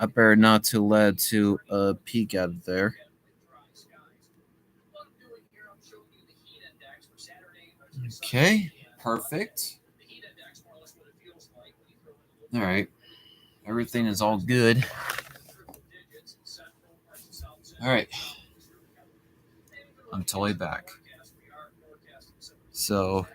I better not to let to peek out of there. Okay, perfect. All right, everything is all good. All right, I'm totally back. So,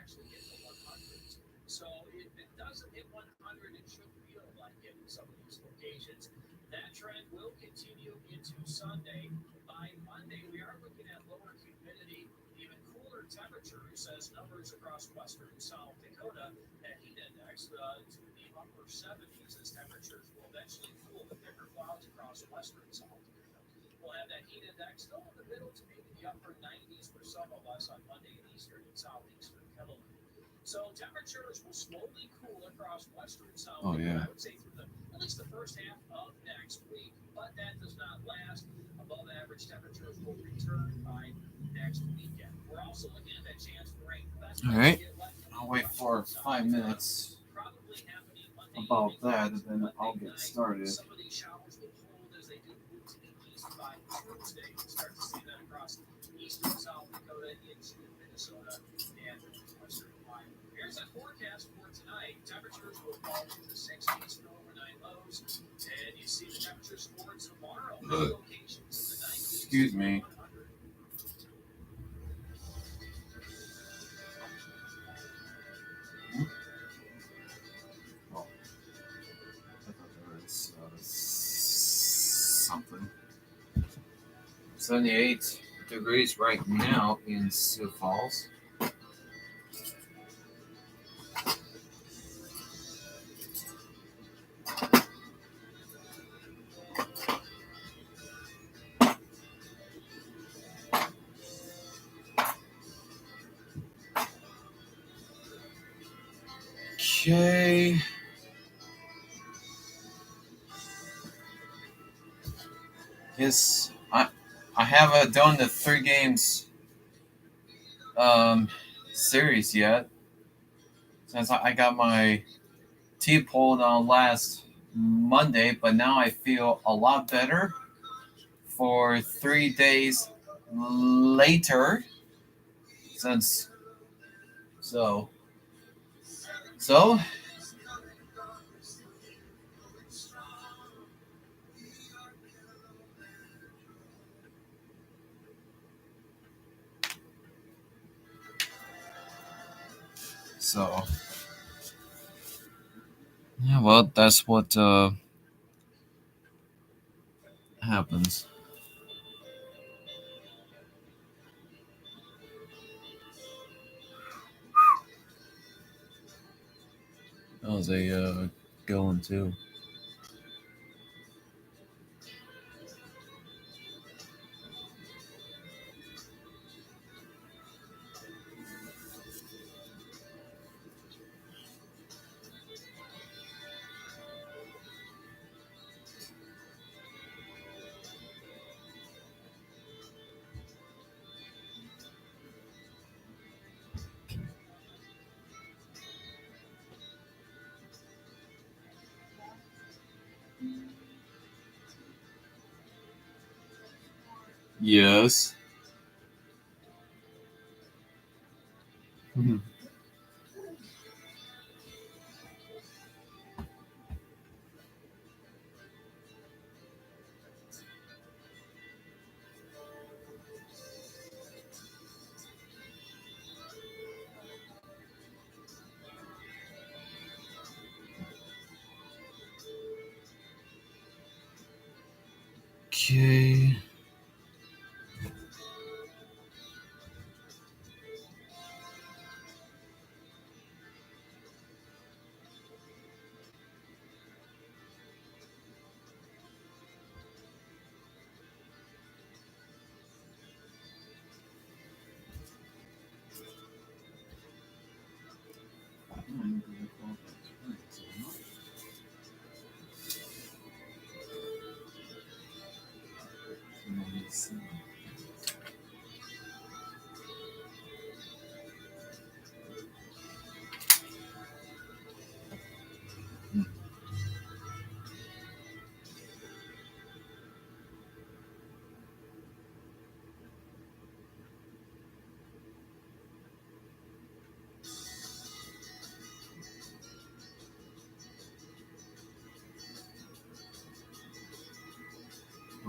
oh yeah. All right, I'll wait for 5 minutes about that, and then I'll get started. Excuse me. Oh, I thought there was something. 78 degrees right now in Sioux Falls. Okay. Yes, I haven't done the 3 games um series yet since I got my T pulled on last Monday, but now I feel a lot better for 3 days later since so so so yeah, well, that's what happens. That was a going too. Yes. Mhm. Okay.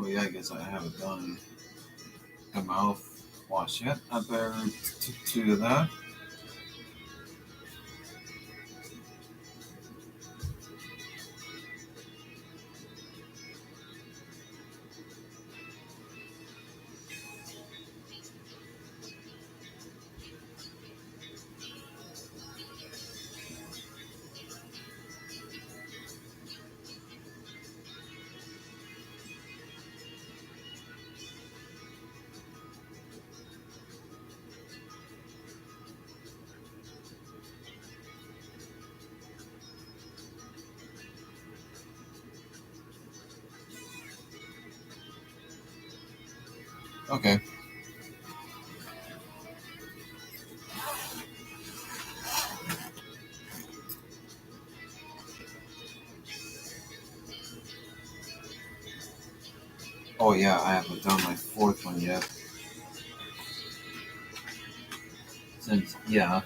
Oh yeah, I guess I haven't done a mouthwash yet. I better do that. Okay. Oh yeah, I haven't done my fourth one yet. Since yeah,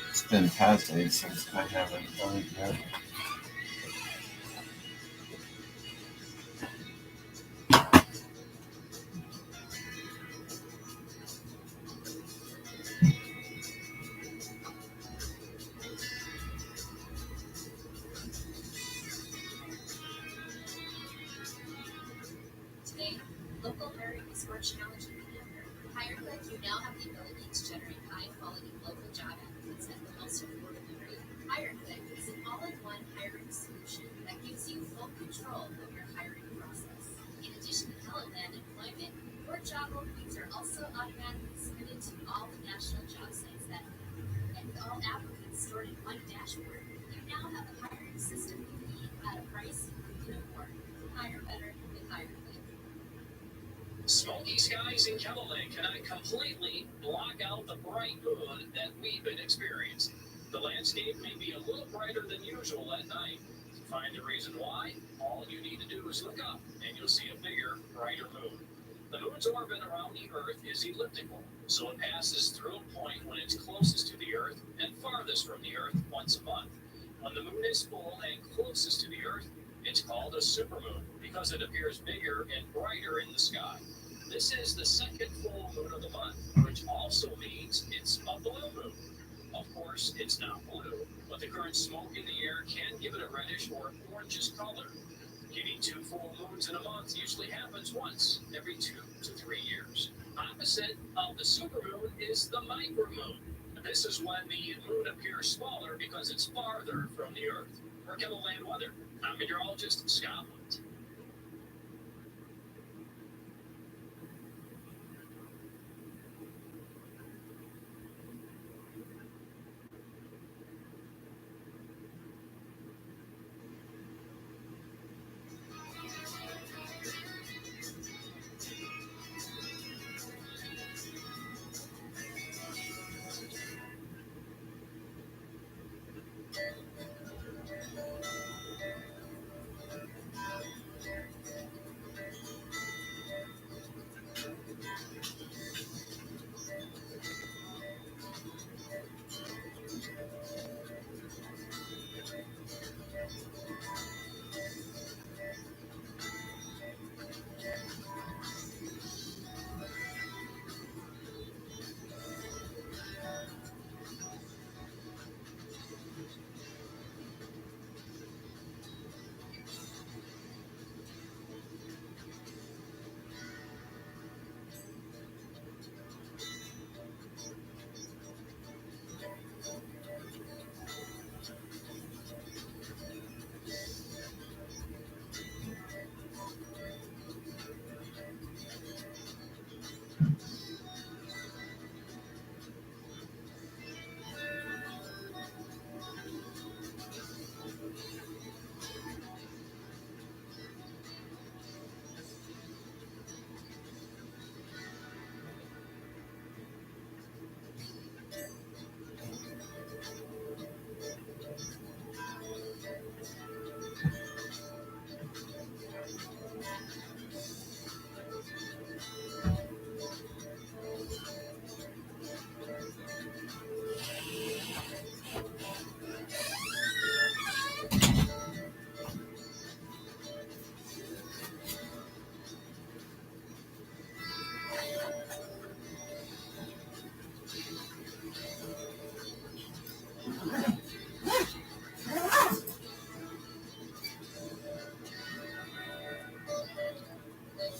it's been past days since I haven't done it yet. Smoky skies in Kettleland cannot completely block out the bright moon that we've been experiencing. The landscape may be a little brighter than usual at night. To find the reason why, all you need to do is look up and you'll see a bigger, brighter moon. The moon's orbit around the Earth is elliptical, so it passes through a point when it's closest to the Earth and farthest from the Earth once a month. When the moon is full and closest to the Earth, it's called a supermoon because it appears bigger and brighter in the sky. This is the second full moon of the month, which also means it's a blue moon. Of course, it's not blue, but the current smoke in the air can give it a reddish or orangish color. Getting two full moons in a month usually happens once every 2 to 3 years. Opposite of the supermoon is the micromoon. This is when the moon appears smaller because it's farther from the Earth. For Kettleland weather, I'm meteorologist Scott Woods.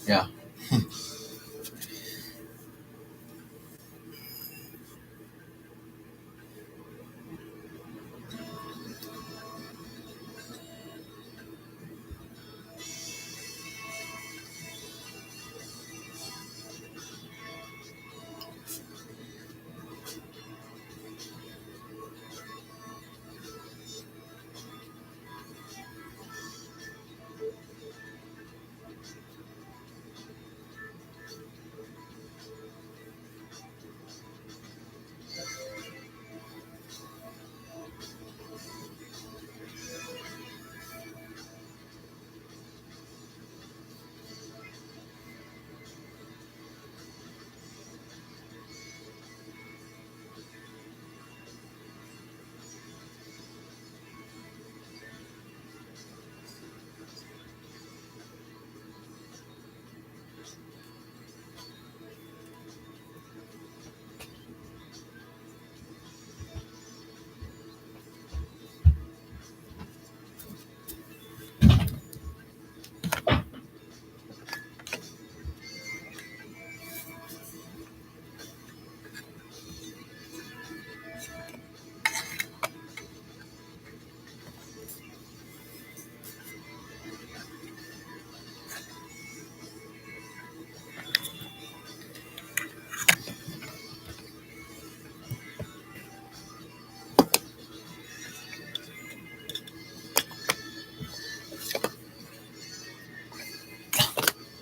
Yeah.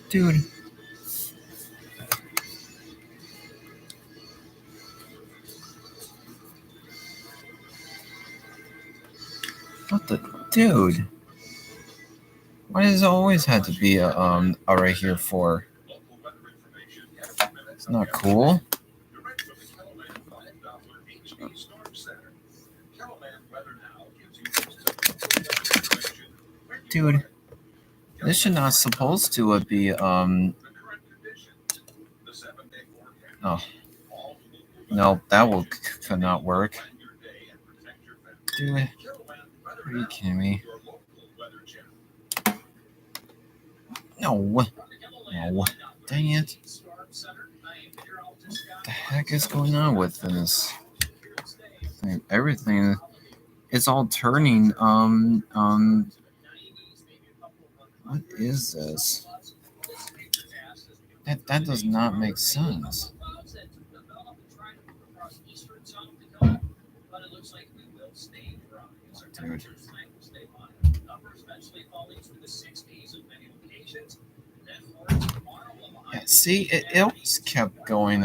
Dude. What the dude? Why does it always have to be a right here for? It's not cool. Dude, this should not supposed to be Oh. No, that will could not work. Dude, are you kidding me? No. No. Dang it. What the heck is going on with this? Everything, it's all turning. What is this? That does not make sense. Dude. Yeah, see, it always kept going.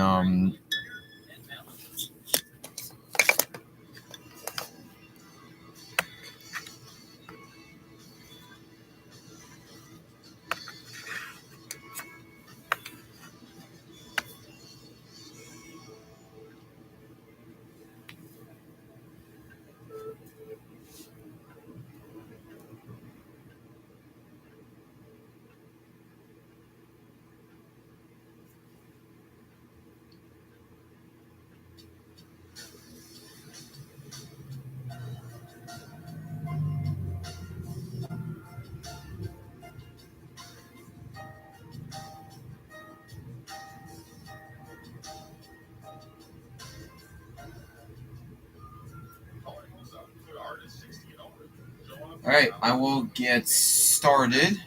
All right, I will get started.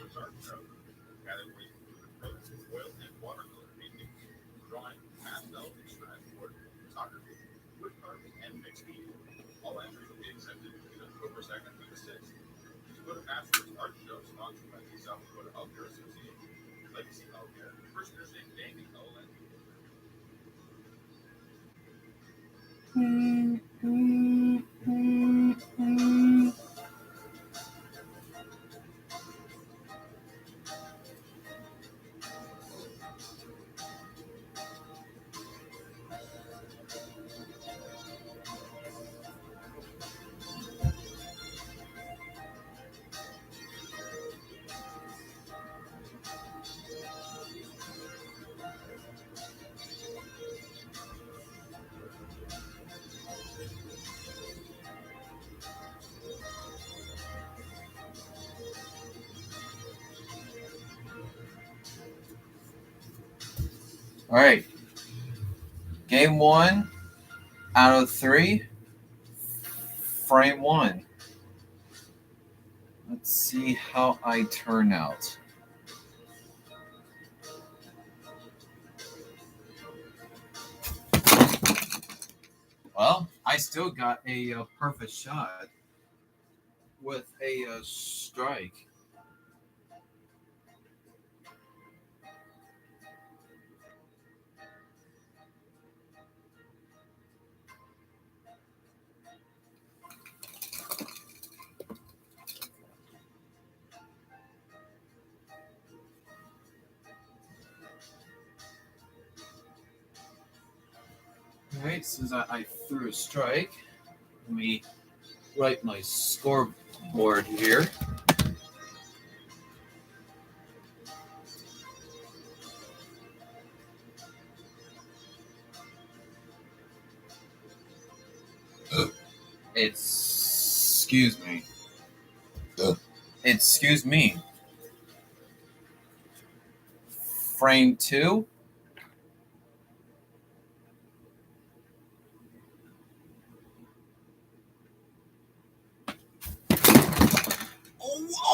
All right. Game 1 out of 3. Frame 1. Let's see how I turn out. Well, I still got a perfect shot with a strike. Alright, since I threw a strike, let me write my scoreboard here. Excuse me. Excuse me. Frame 2.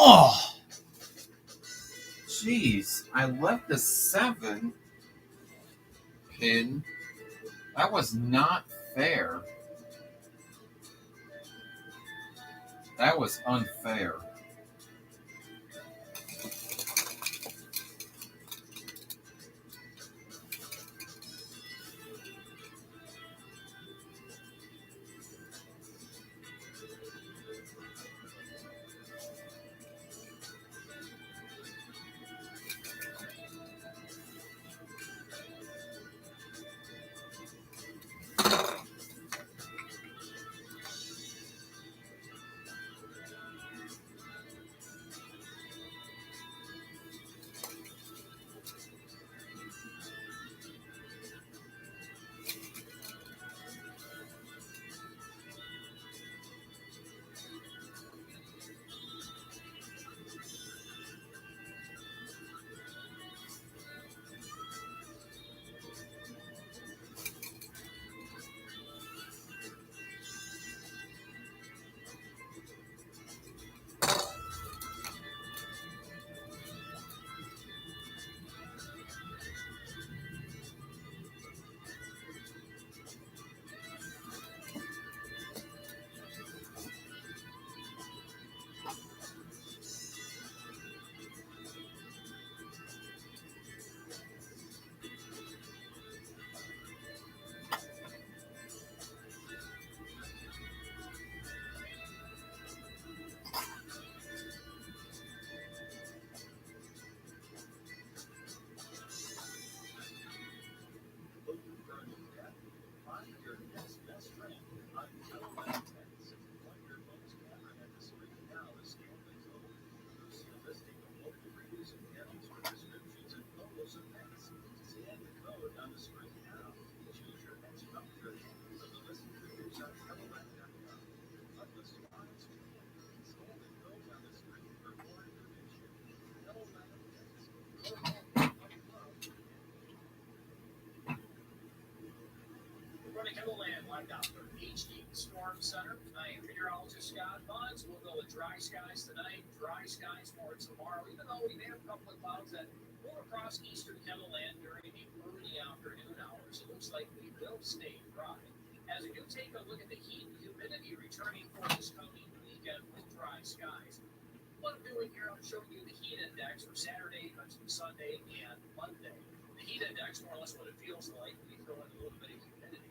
Oh! Jeez, I left the 7 pin. That was not fair. That was unfair. Running Kettleland lined up for HD Storm Center. I am meteorologist Scott Bonds. We'll go with dry skies tonight, dry skies for tomorrow, even though we may have a couple of clouds that move across eastern Kettleland during the early afternoon hours. It looks like we will stay dry. As we do take a look at the heat and humidity returning for this coming weekend with dry skies. What I'm doing here, I'm showing you the heat index for Saturday, Sunday, and Monday. The heat index, more or less what it feels like. We throw in a little bit of humidity.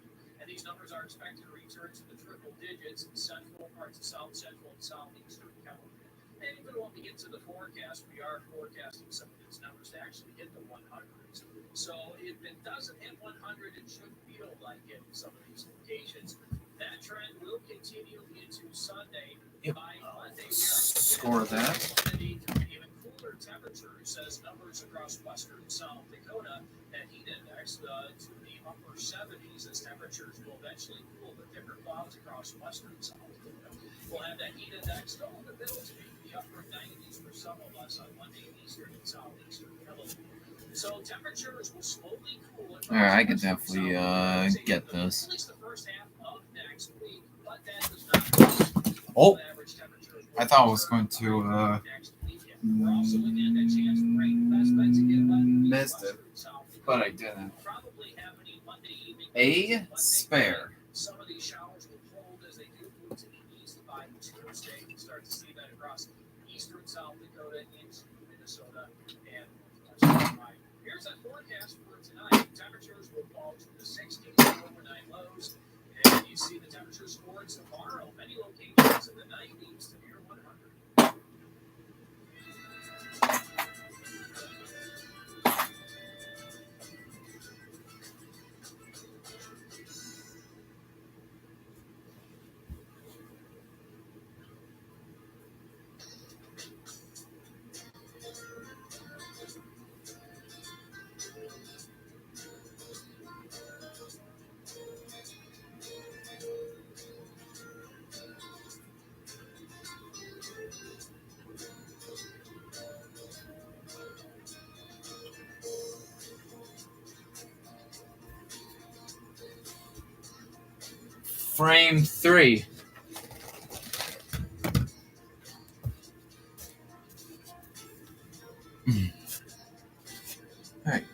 And these numbers are expected to return to the triple digits in central parts of south central and southeastern California. And even when we get to the forecast, we are forecasting some of these numbers to actually hit the 100s. So if it doesn't hit 100, it should feel like it in some of these locations. That trend will continue into Sunday. Yep. By Monday, Score that. Even cooler temperatures as numbers across western South Dakota and heat index to the upper 70s as temperatures will eventually cool with thicker clouds across western South Dakota. We'll have that heat index go in the middle to the upper 90s for some of us on Monday, eastern and southeastern California. So temperatures will slowly cool. Alright, I can definitely get this. At least the first half of next week, but that does not Oh, average temperatures. I thought I was going to Next weekend. We're also looking at a chance for rain. Best bets again by missed it, but I didn't. probably happening Monday evening. A spare. Some of these showers will hold as they do move to the east by Tuesday. We start to see that across eastern South Dakota into Minnesota and northwestern Ohio. Here's a forecast for tonight. Temperatures will fall to the 60s overnight lows. And you see the temperatures for tomorrow. Many locations in the 90s to near 100. Frame 3. Alright.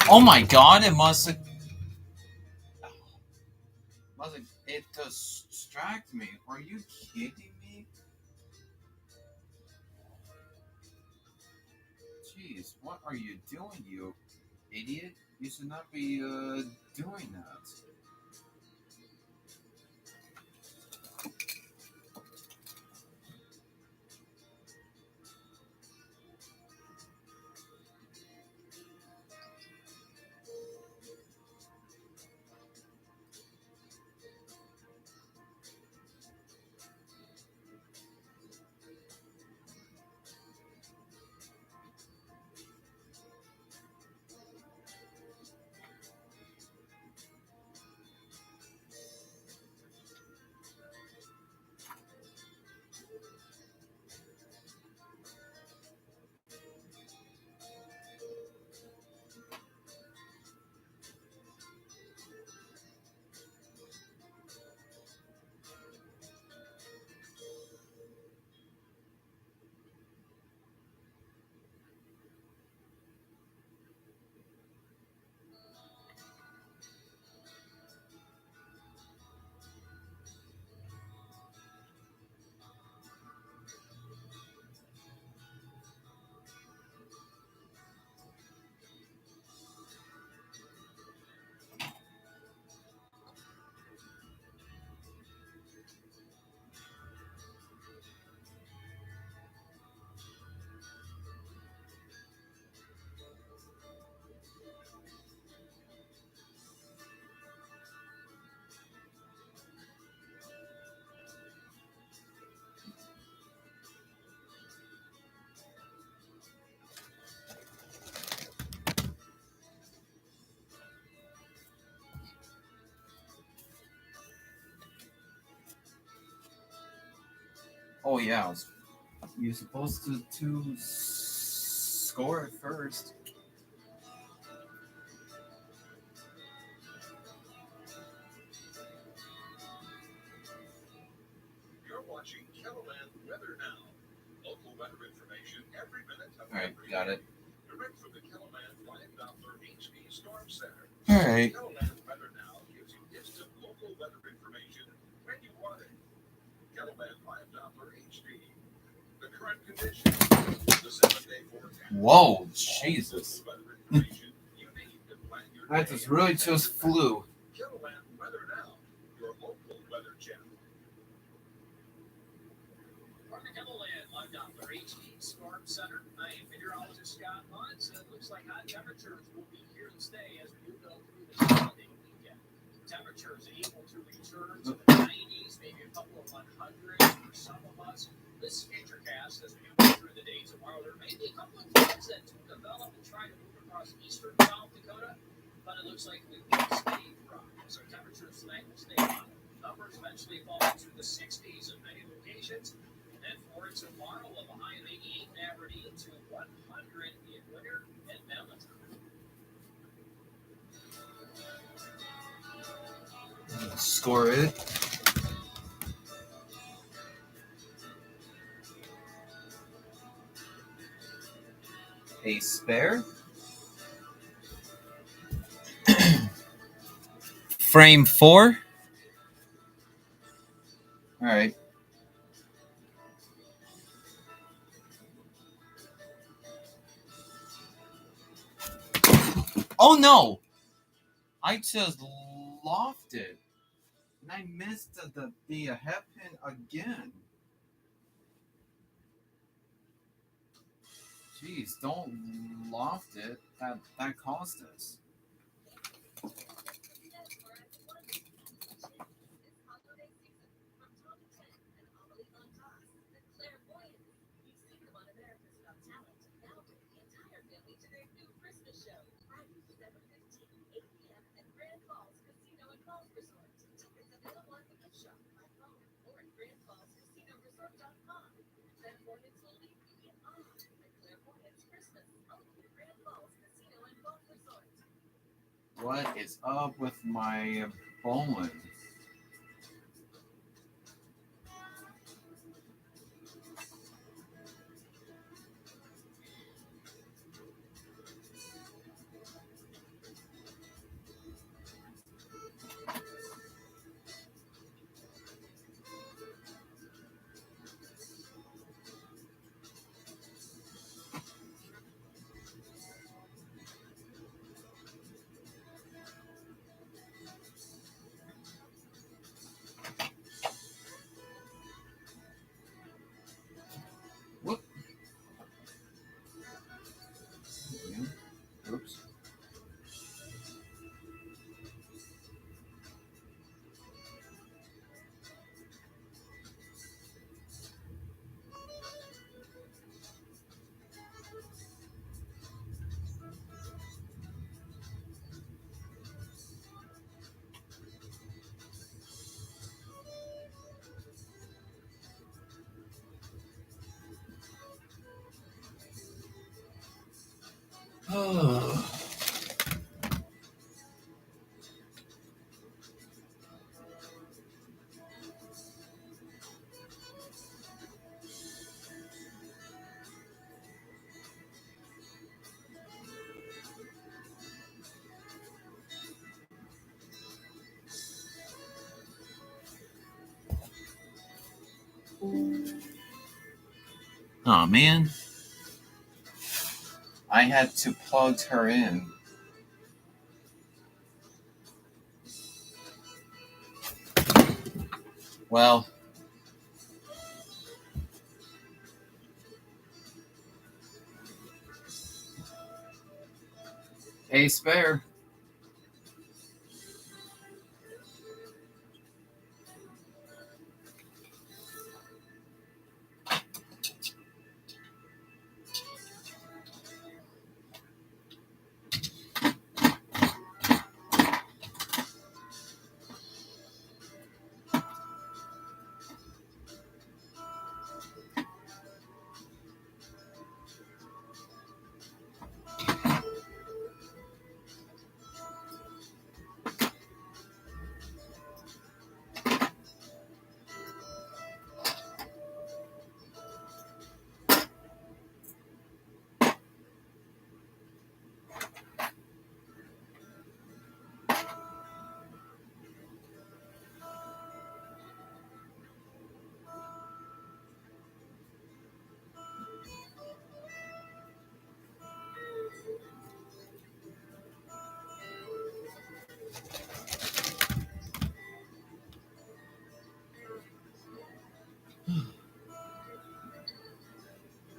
Oh my god, it distract me. Are you kidding me? Jeez, what are you doing, you idiot? You should not be doing that. Oh yeah, you're supposed to score it first. You're watching KELOLAND Weather Now. Local weather information every minute of Alright, every got day. it. Direct from the KELOLAND 5 HD Storm Center. Alright. KELOLAND Weather Now gives you instant local weather information when you want it. KELOLAND 5 HD. The current conditions. The 7-day forecast. Whoa, Jesus. Local weather information you need to plan your That day. just really just flew. KELOLAND Weather Now, your local weather channel. From the KELOLAND 5 HD Storm Center, I am meteorologist Scott Muntz. It looks like hot temperatures will be here to stay as we go through this holiday weekend. Temperatures able to return to the 90s, maybe a couple of 100s for some of us. This futurecast, as we move through the day tomorrow, there may be a couple of clouds that do develop and try to move across eastern South Dakota, but it looks like we will stay dry. So our temperatures tonight will stay hot. Numbers eventually fall into the 60s in many locations. And then for tomorrow, a high of 88 in Aberdeen to 100 in Winter and Mammoth. Score it. A spare. Frame 4. All right. Oh no! I just lofted. And I missed the hairpin again. Jeez, don't loft it. That cost us. What is up with my bowling? Whoop. Oops. Oh. Oh man. I had to plug her in. Well, a spare.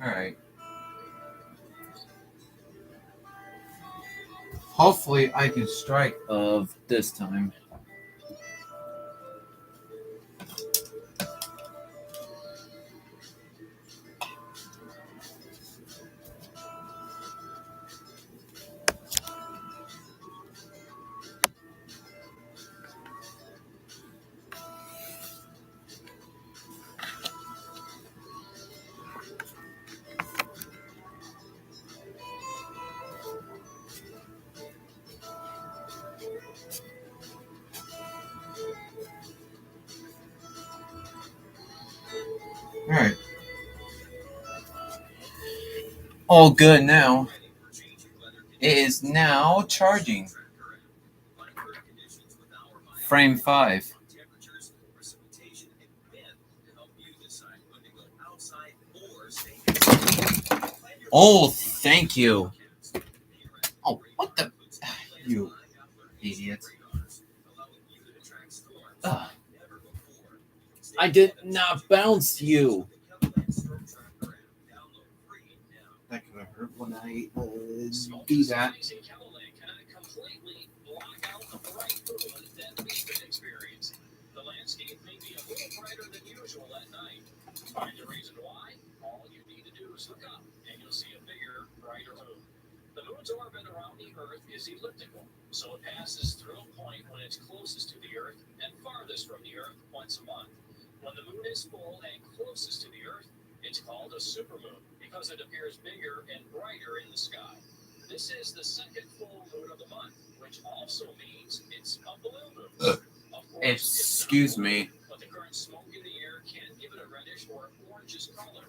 All right. Hopefully, I can strike of this time. Alright. All good now. It is now charging. Frame 5. Oh, thank you. Oh, what the? You idiot. Ugh. I did not bounce you. That could have hurt when I do that. The landscape may be a little brighter than usual at night. Find the reason why? All you need to do is look up, and you'll see a bigger, brighter moon. The moon's orbit around the Earth is elliptical, so it passes through a point when it's closest to the Earth and farthest from the Earth once a month. When the moon is full and closest to the Earth, it's called a supermoon because it appears bigger and brighter in the sky. This is the second full moon of the month, which also means it's a blue moon. Of course, Excuse me. but the current smoke in the air can give it a reddish or orangish color.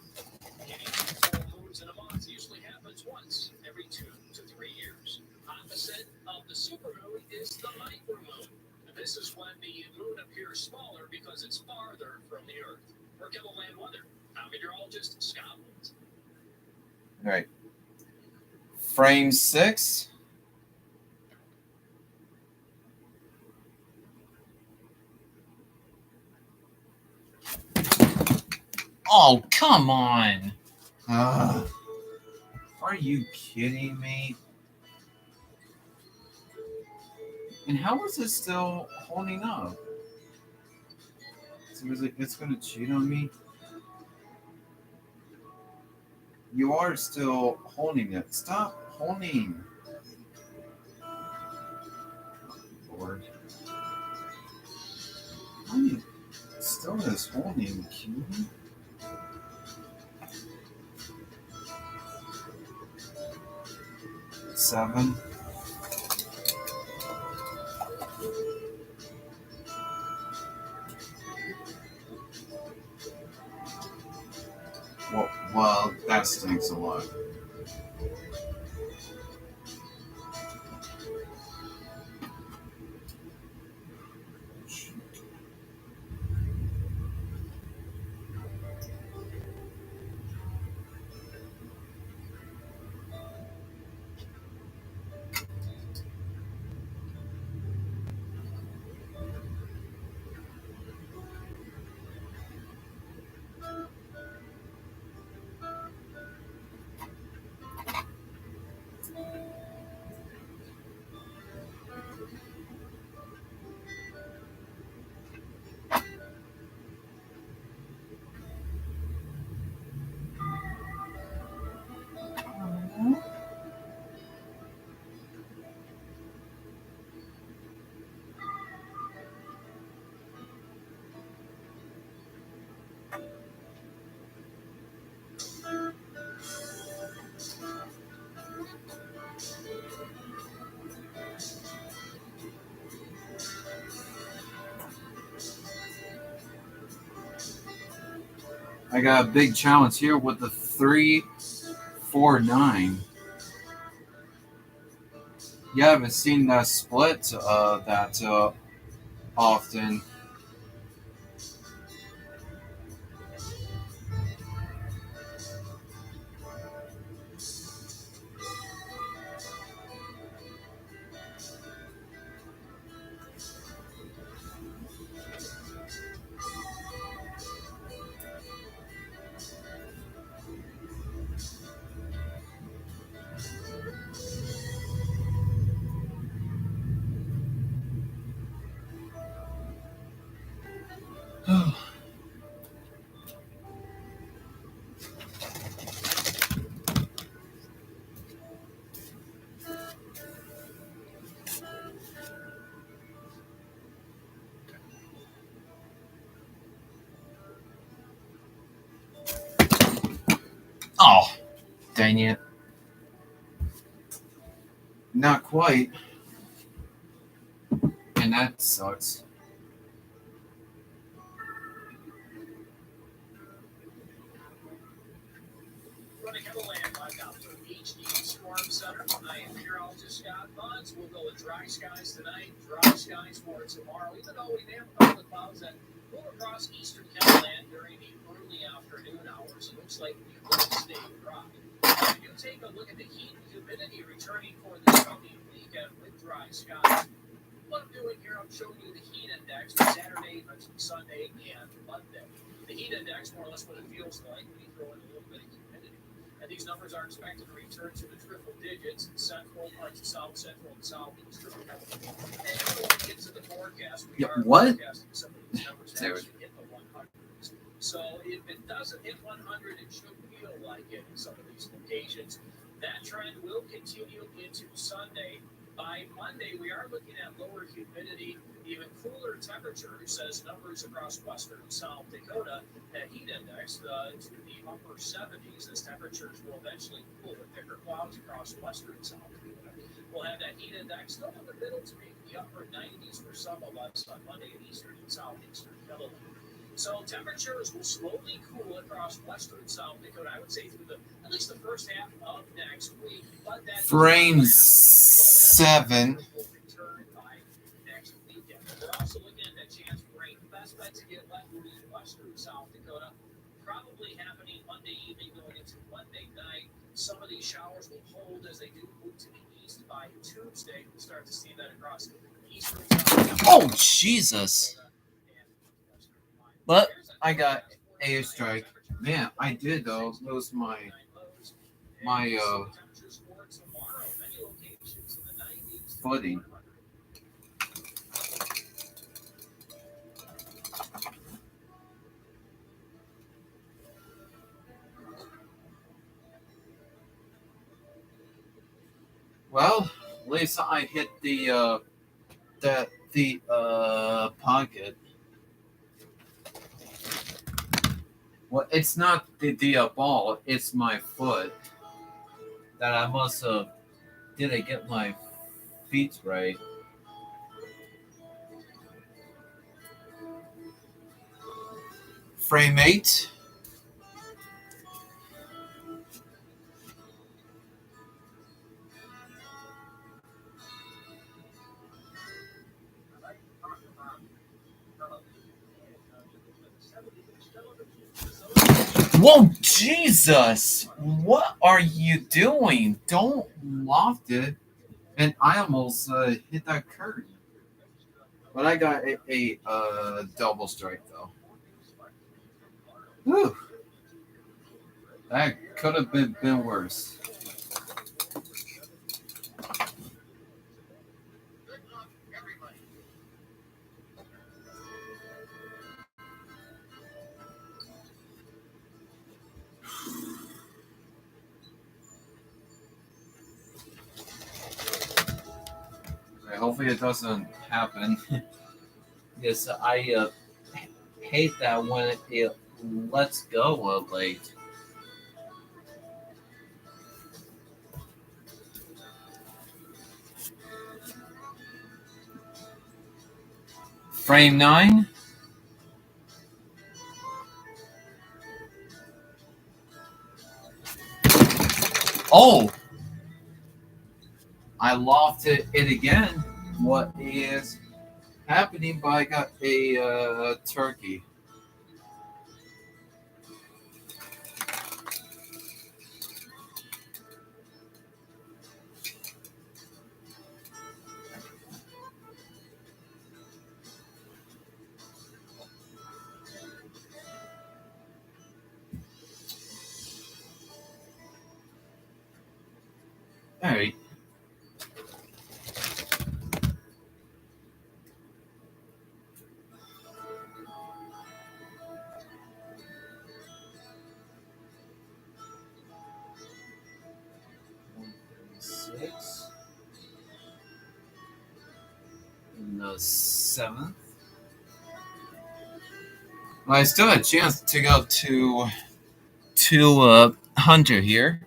Getting two full moons in a month usually happens once every 2 to 3 years. Opposite of the supermoon is the micromoon. This is when the moon appears smaller because it's farther from the Earth. For Kettleland weather, I'm meteorologist Scott Woods. Alright. Frame 6. Oh, come on. Are you kidding me? And how is it still holding up? So it's going to cheat on me? You are still holding it. Stop holding. Lord. I still is holding. Cutie. Seven. Well, that stinks a lot. I got a big challenge here with the 3-4-9. You haven't seen that split that often. Oh, dang it. Not quite. And that sucks. HD Storm Center. I am meteorologist Scott Bunds. We'll go with dry skies tonight, dry skies for tomorrow, even though we may have a couple of clouds that move across eastern Caroline during the early afternoon hours. It looks like we will stay dry. If you take a look at the heat and humidity returning for this coming weekend with dry skies, what I'm doing here, I'm showing you the heat index for Saturday, Sunday, and Monday. The heat index, more or less what it feels like when you throw in a little bit of humidity. And these numbers are expected to return to the triple digits in central parts of South Central and Southeast. And when we get to the forecast, we are forecasting some of these numbers to actually hit the 100s. So if it doesn't hit 100, it should feel like it in some of these locations. That trend will continue into Sunday. By Monday, we are looking at lower humidity, even cooler temperatures as numbers across western South Dakota, that heat index to the upper 70s as temperatures will eventually cool with thicker clouds across western South Dakota. We'll have that heat index still in the middle to maybe the upper 90s for some of us on Monday in eastern and southeastern Illinois. So temperatures will slowly cool across western South Dakota, I would say through at least the first half of next week. But that Frame 7. will return by next weekend. We're also looking at that chance for rain. Best bet to get left will be western South Dakota. Probably happening Monday evening going into Monday night. Some of these showers will hold as they do move to the east by Tuesday. We'll start to see that across eastern South Dakota. Oh, Jesus. But I got a strike. Man, I did though lose my footing. Well, at least I hit the pocket. Well, it's not the ball, it's my foot. That I must have. Did I get my feet right? Frame 8. Whoa, Jesus! What are you doing? Don't loft it. And I almost hit that curtain. But I got a double strike, though. Whew. That could have been worse. Hopefully it doesn't happen. Yes, I hate that when it lets go late. Frame 9. Oh! I lofted it again. What is happening? But I got a turkey. All right. In the 7th. Well, I still had a chance to go to Hunter here.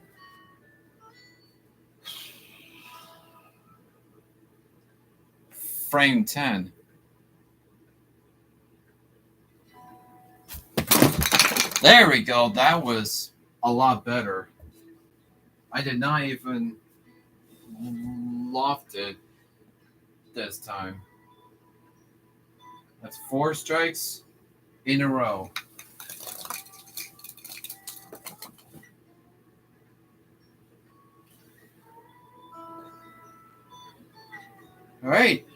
Frame 10. There we go. That was a lot better. I did not even loft it this time. That's 4 strikes in a row. All right.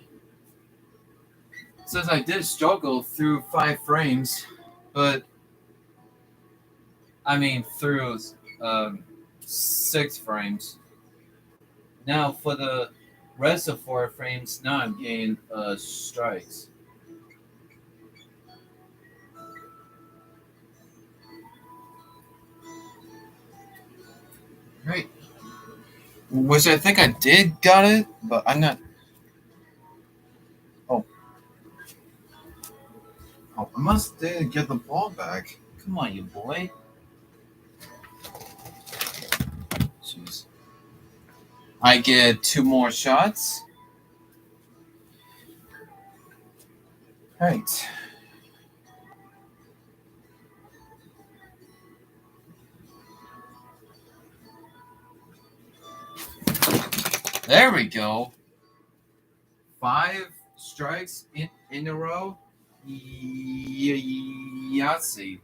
Says I did struggle through 5 frames, but I mean through 6 frames. Now for the rest of 4 frames, now I'm getting strikes. Right. Which I think I did got it, but I'm not. Oh, I must get the ball back. Come on, you boy. Jeez. I get 2 more shots. Right. There we go. 5 strikes in a row. Yahtzee.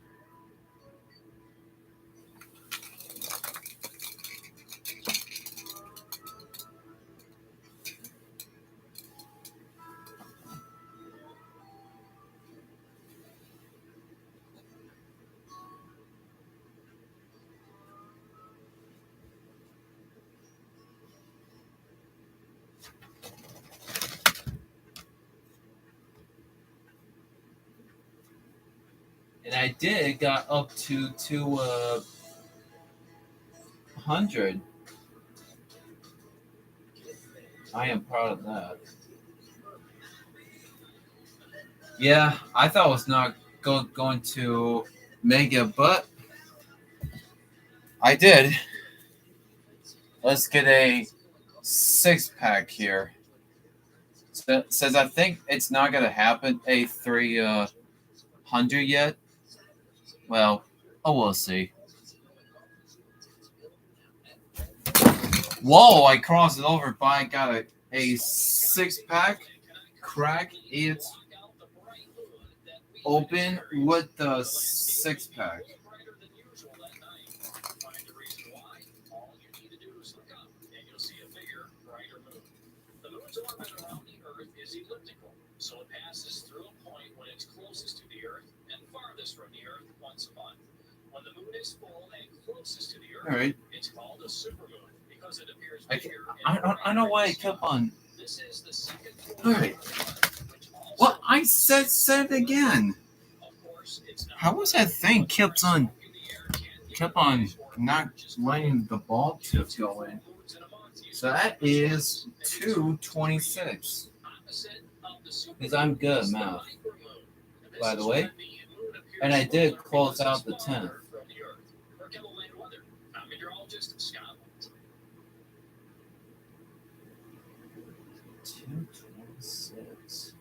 And I got up to 200. I am proud of that. Yeah, I thought it was not going to make it, but I did. Let's get a 6-pack here. Says I think it's not gonna happen a 300 yet. Well, we'll see. Whoa! I crossed it over, but I got a 6-pack. Crack it open with the 6-pack. So it passes through a point when it's closest to the Earth and farthest from the Earth once a month. When the moon is full and closest to the Earth, right. It's called a supermoon because it appears bigger. I know why I kept on. This is the second. All right. Well, I said it again. How was that thing kept on not letting the ball tip go in? So that is 226. Because I'm good at math, by the way. And I did close out the 10th. 226.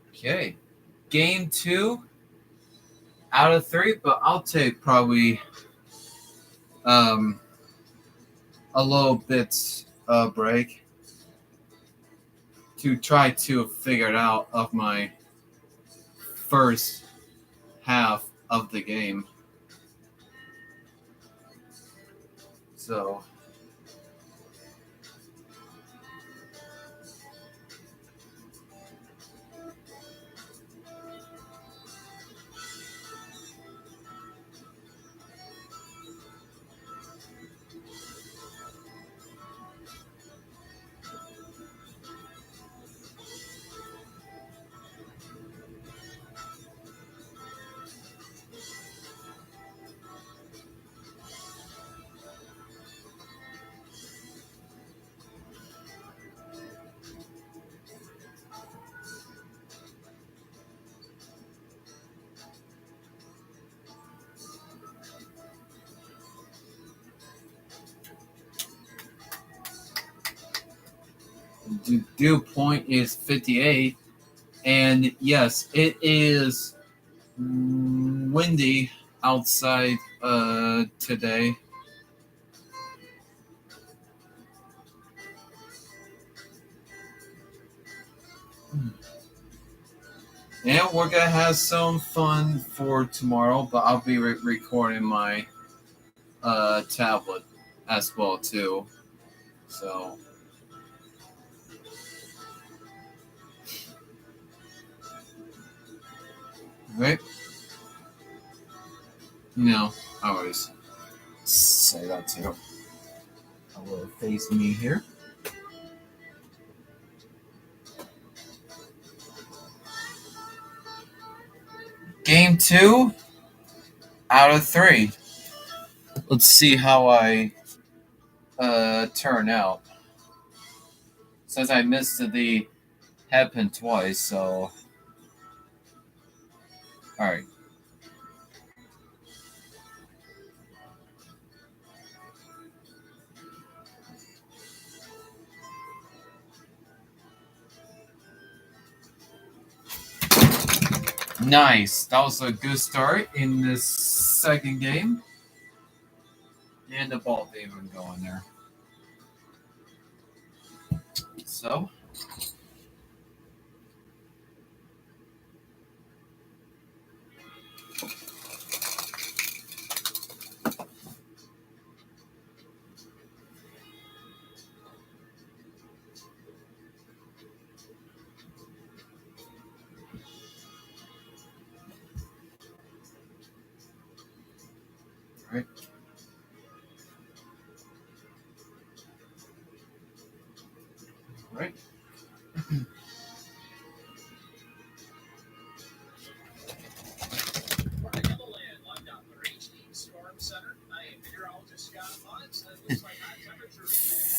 Okay. Game 2 out of 3, but I'll take probably a little bit break to try to figure it out of my first half of the game. So dew point is 58, and yes, it is windy outside today. And we're gonna have some fun for tomorrow, but I'll be recording my tablet as well too. So right, I always say that too. A little face me here. Game 2 out of 3. Let's see how I turn out. Since I missed the hairpin twice, so alright. Nice. That was a good start in this second game. And the ball didn't even go in there. So right. Right.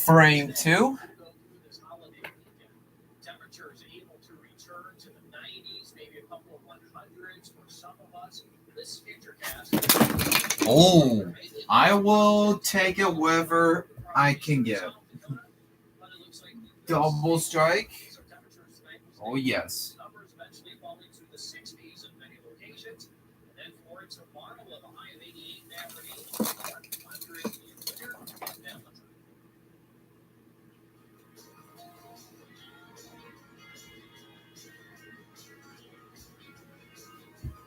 Frame 2. Temperatures able to return to the 90s, maybe a couple of 100s for some of us. This futurecast. Oh, I will take it wherever I can get. Double strike. Oh yes. Numbers eventually falling to the 60s in many locations, and then for tomorrow with a high of 88 in Aberdeen, 100 in winter and temperature.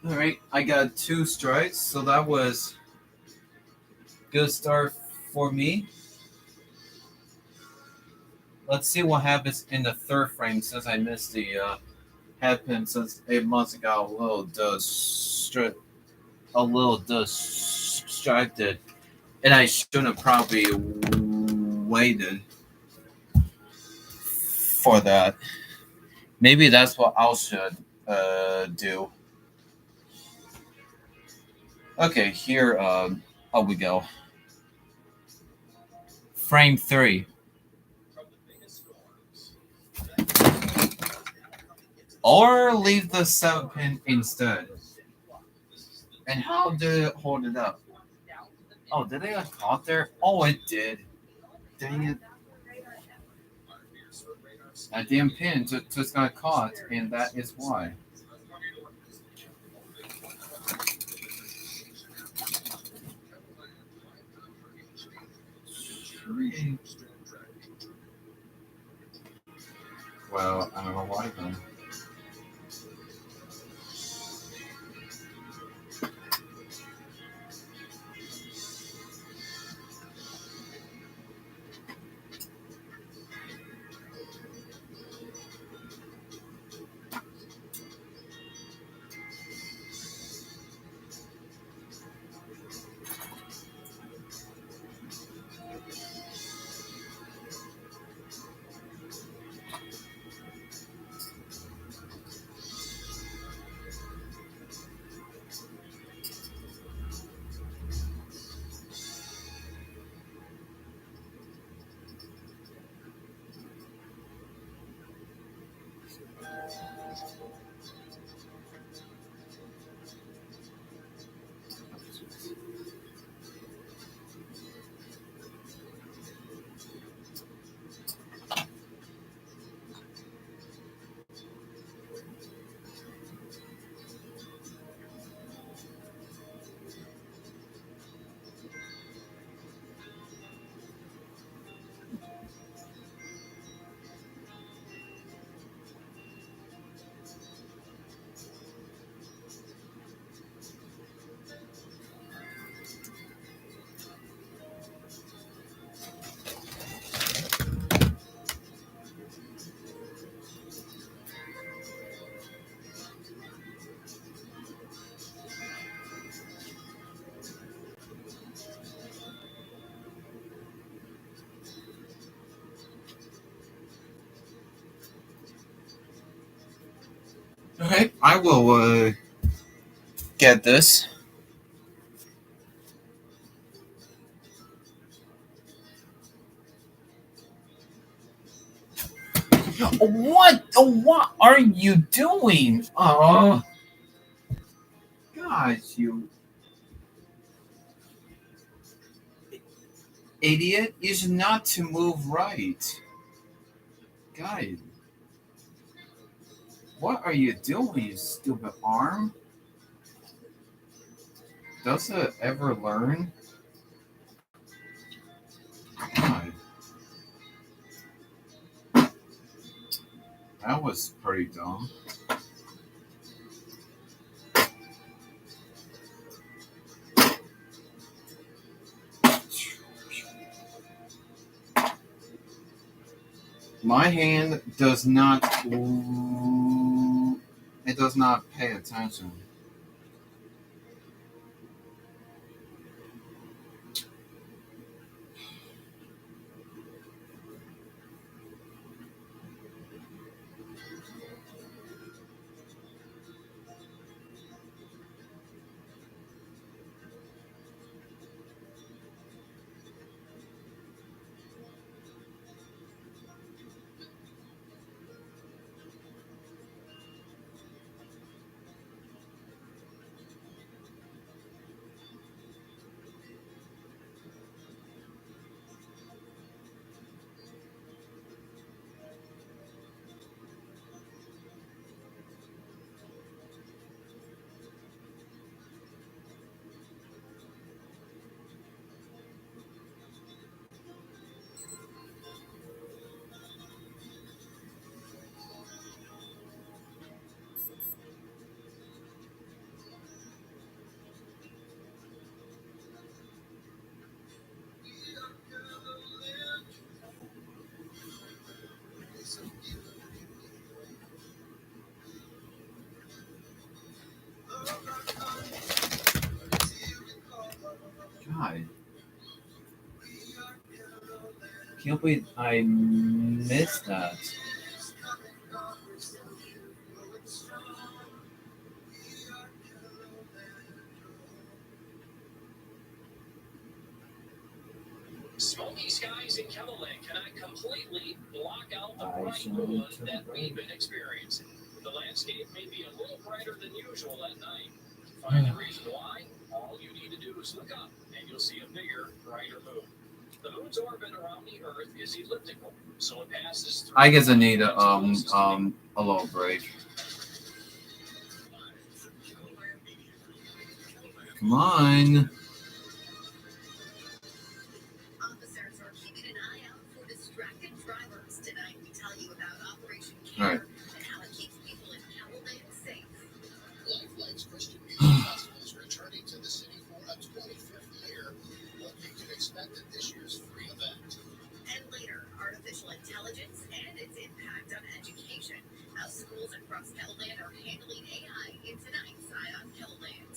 All right, I got 2 strikes, so that was good start for me. Let's see what happens in the third frame since I missed the hairpin since it must have got a little distracted, and I shouldn't have probably waited for that. Maybe that's what I should do. Okay, here we go. Frame 3. Or leave the 7-pin instead. And how did it hold it up? Oh, did they get caught there? Oh, it did. Dang it. That damn pin just got caught, and that is why. Well, I don't know why then. Okay, I will get this. What are you doing? Oh, gosh, you idiot! You should not to move right. God, what are you doing, you stupid arm? Does it ever learn? God, that was pretty dumb. My hand does not. It does not pay attention. God, can't believe I missed that. Smoky skies in Kettleland cannot completely block out the I bright shall moon turn that right. we've been experiencing. The landscape may be a little brighter than usual at night. To find the reason why, all you need to do is look up, and you'll see a bigger, brighter moon. The moon's orbit around the Earth is elliptical, so it passes through. I guess I need a little break. Come on. Officers are keeping an eye out for distracted drivers. Tonight, we tell you about Operation All right. Care and how it keeps people in Kettleland safe. Lifelight's Christian Music Festival is returning to the city for a 25th year. What you can expect at this year's free event. And later, artificial intelligence and its impact on education. How schools across Kettleland are handling AI in tonight's Eye on Kettleland.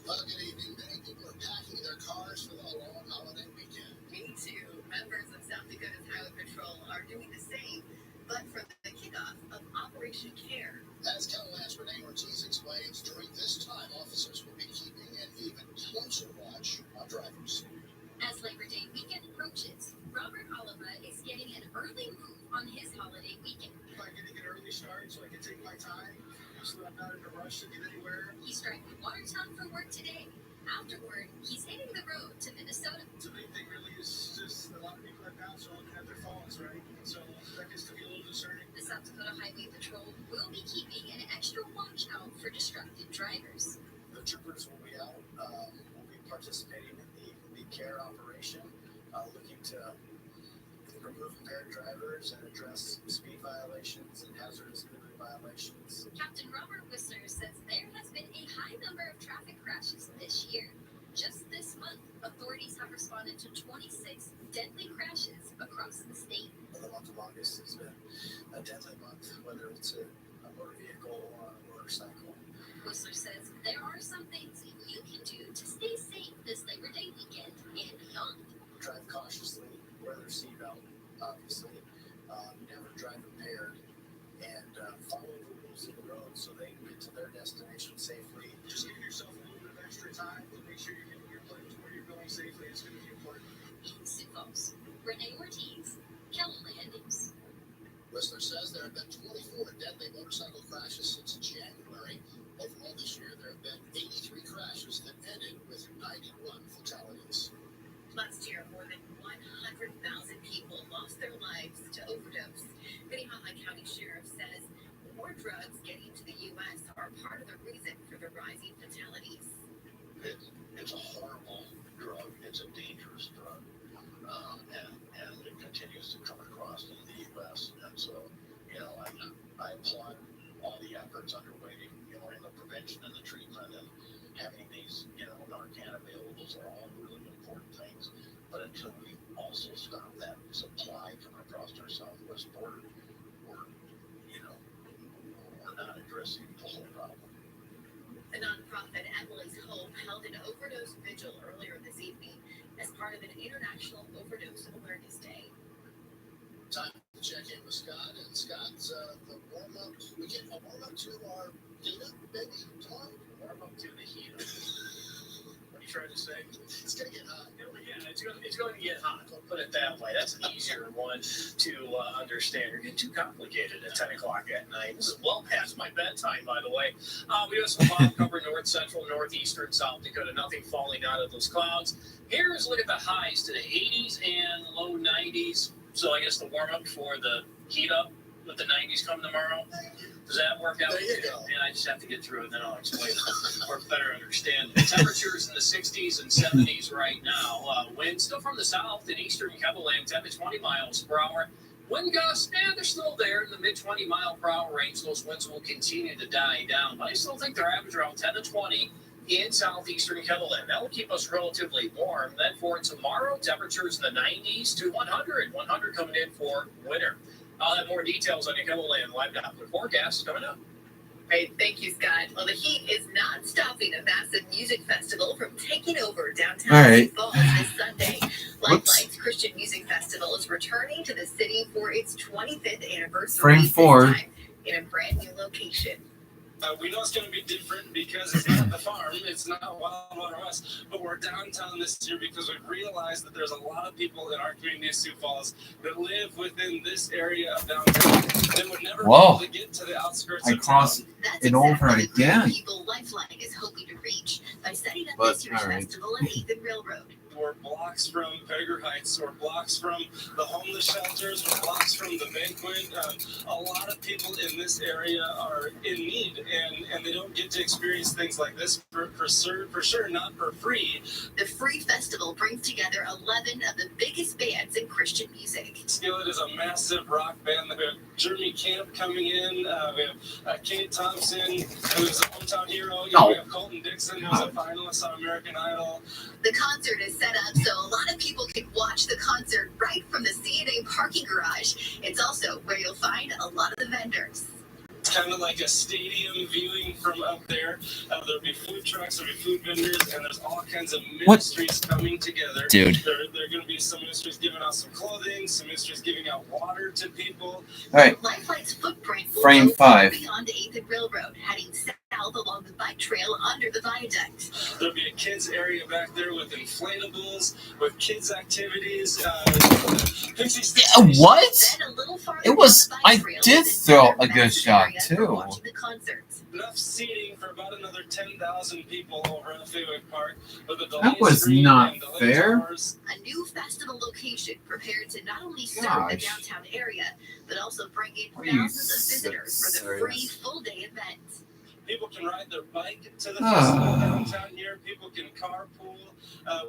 Well, good evening. Many people are packing their cars for the long holiday weekend. Me too. Members of South Dakota's Highway Patrol are doing the same, but for the kickoff of Operation Care. As Kettleland's Renee Ortiz explains, during this time, officers will be keeping an even closer watch on drivers. As Labor Day weekend approaches, Robert Oliva is getting an early move on his holiday weekend. I'm getting an early start so I can take my time, so I'm not in a rush to get anywhere. He's driving Watertown for work today. Afterward, he's hitting the road to Minnesota. The main thing really is just a lot of people right now are looking at their phones, right? So that gets to be a little discerning. The South Dakota Highway Patrol will be keeping an extra watch out for distracted drivers. The troopers will be out, will be participating in the CARE operation, looking to remove impaired drivers and address speed violations and hazardous movement violations. Captain Robert Whistler says there has been a high number of traffic crashes this year. Just this month, authorities have responded to 26 deadly crashes across the state. The month of August has been a deadly month, whether it's a motor vehicle or a motorcycle. Whistler says there are some things you can do to stay safe this Labor Day weekend and beyond. Drive cautiously, wear their seatbelt, obviously. Never drive impaired, and follow the rules of the road so they time to make sure you're getting your plane to where you're going safely is going to be important. In Sioux Falls, Renee Ortiz, KELOLAND News. Whistler says there have been 24 deadly motorcycle crashes since January. Overall this year, there have been 83 crashes that ended with 91 fatalities. Last year, more than 100,000 people lost their lives to overdose. Minnehaha County Sheriff says more drugs getting to the U.S. are part of the reason for the rising fatalities. It's a horrible drug. It's a dangerous drug. And it continues to come across in the U.S. And so, I applaud all the efforts underway, in the prevention and the treatment and having these, Narcan availables are all really important things. But until we also stop that supply coming across our southwest border, we're not addressing the whole problem. The nonprofit Emily's Hope held an overdose vigil earlier this evening as part of an International Overdose Awareness Day. Time to check in with Scott. And Scott's the warm-up. We get a warm-up to our heat-up, maybe, tomorrow? Warm up to the heat. What are you trying to say? It's going to get hot. Yeah, it's going to get hot. I'll put it that way. That's an easier one to understand. You're getting too complicated at 10 o'clock at night. This is well past my bedtime, by the way. We have some cloud cover north central, northeastern South Dakota. Nothing falling out of those clouds. Here's a look at the highs to the 80s and low 90s. So I guess the warm up for the heat up with the 90s come tomorrow. Does that work out? There you go. And I just have to get through it, then I'll explain it or better understand. The temperatures in the 60s and 70s right now. Wind still from the south in eastern KELOLAND, 10 to 20 miles per hour. Wind gusts, they're still there in the mid 20 mile per hour range. Those winds will continue to die down, but I still think they're average around 10 to 20 in southeastern KELOLAND. That will keep us relatively warm. Then for tomorrow, temperatures in the 90s to 100. 100 coming in for winter. I'll have more details on your KELOLAND live Doppler forecast coming up. Great, thank you, Scott. Well, the heat is not stopping a massive music festival from taking over downtown All right. Sioux Falls this Sunday. Lifelines Christian Music Festival is returning to the city for its 25th anniversary. Frame this forward. time in a brand new location. We know it's going to be different because it's not the farm, it's not Wild West, but we're downtown this year because we've realized that there's a lot of people in our community of Sioux Falls that live within this area of downtown that would never be able to get to the outskirts I of crossed town. That's it over exactly the group of again. people Lifeline is hoping to reach by setting up But, this year's all right. festival at 8th and Railroad. We're blocks from Beggar Heights, we're blocks from the homeless shelters, we're blocks from the banquet. A lot of people in this area are in need, and they don't get to experience things like this for sure, not for free. The free festival brings together 11 of the biggest bands in Christian music. Skillet is a massive rock band. We have Jeremy Camp coming in. We have Kate Thompson, who's a hometown hero. No. We have Colton Dixon, who's a finalist on American Idol. The concert is set up so a lot of people can watch the concert right from the CNA parking garage. It's also where you'll find a lot of the vendors. It's kind of like a stadium viewing from up there. There'll be food trucks, there'll be food vendors, and there's all kinds of ministries coming together. Dude. There are going to be some ministries giving out some clothing, some ministries giving out water to people. All right. Lifeline's footprint will Frame go 5. beyond 8th and Railroad, heading south along the bike trail under the viaduct. There'll be a kids area back there with inflatables, with kids activities. Pixie Stick What? Then a little farther It was- down the bike I trail did is throw another a good massive shot, area for too. watching the concert. Enough seating for about another 10,000 people over at Faywick Park. With a That delayed was screen not and delayed fair. towers. A new festival location prepared to not only serve the Gosh. downtown area, but also bring in Are you thousands of visitors for the serious? free full-day event. People can ride their bike to the Ah. festival downtown here. People can carpool.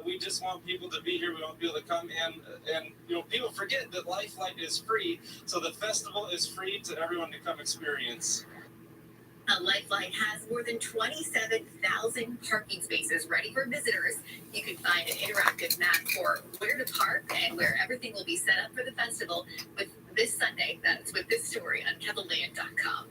We just want people to be here. We want people to come and people forget that Lifeline is free, so the festival is free to everyone to come experience. Lifeline has more than 27,000 parking spaces ready for visitors. You can find an interactive map for where to park and where everything will be set up for the festival with this Sunday. That's with this story on KELOLAND.com.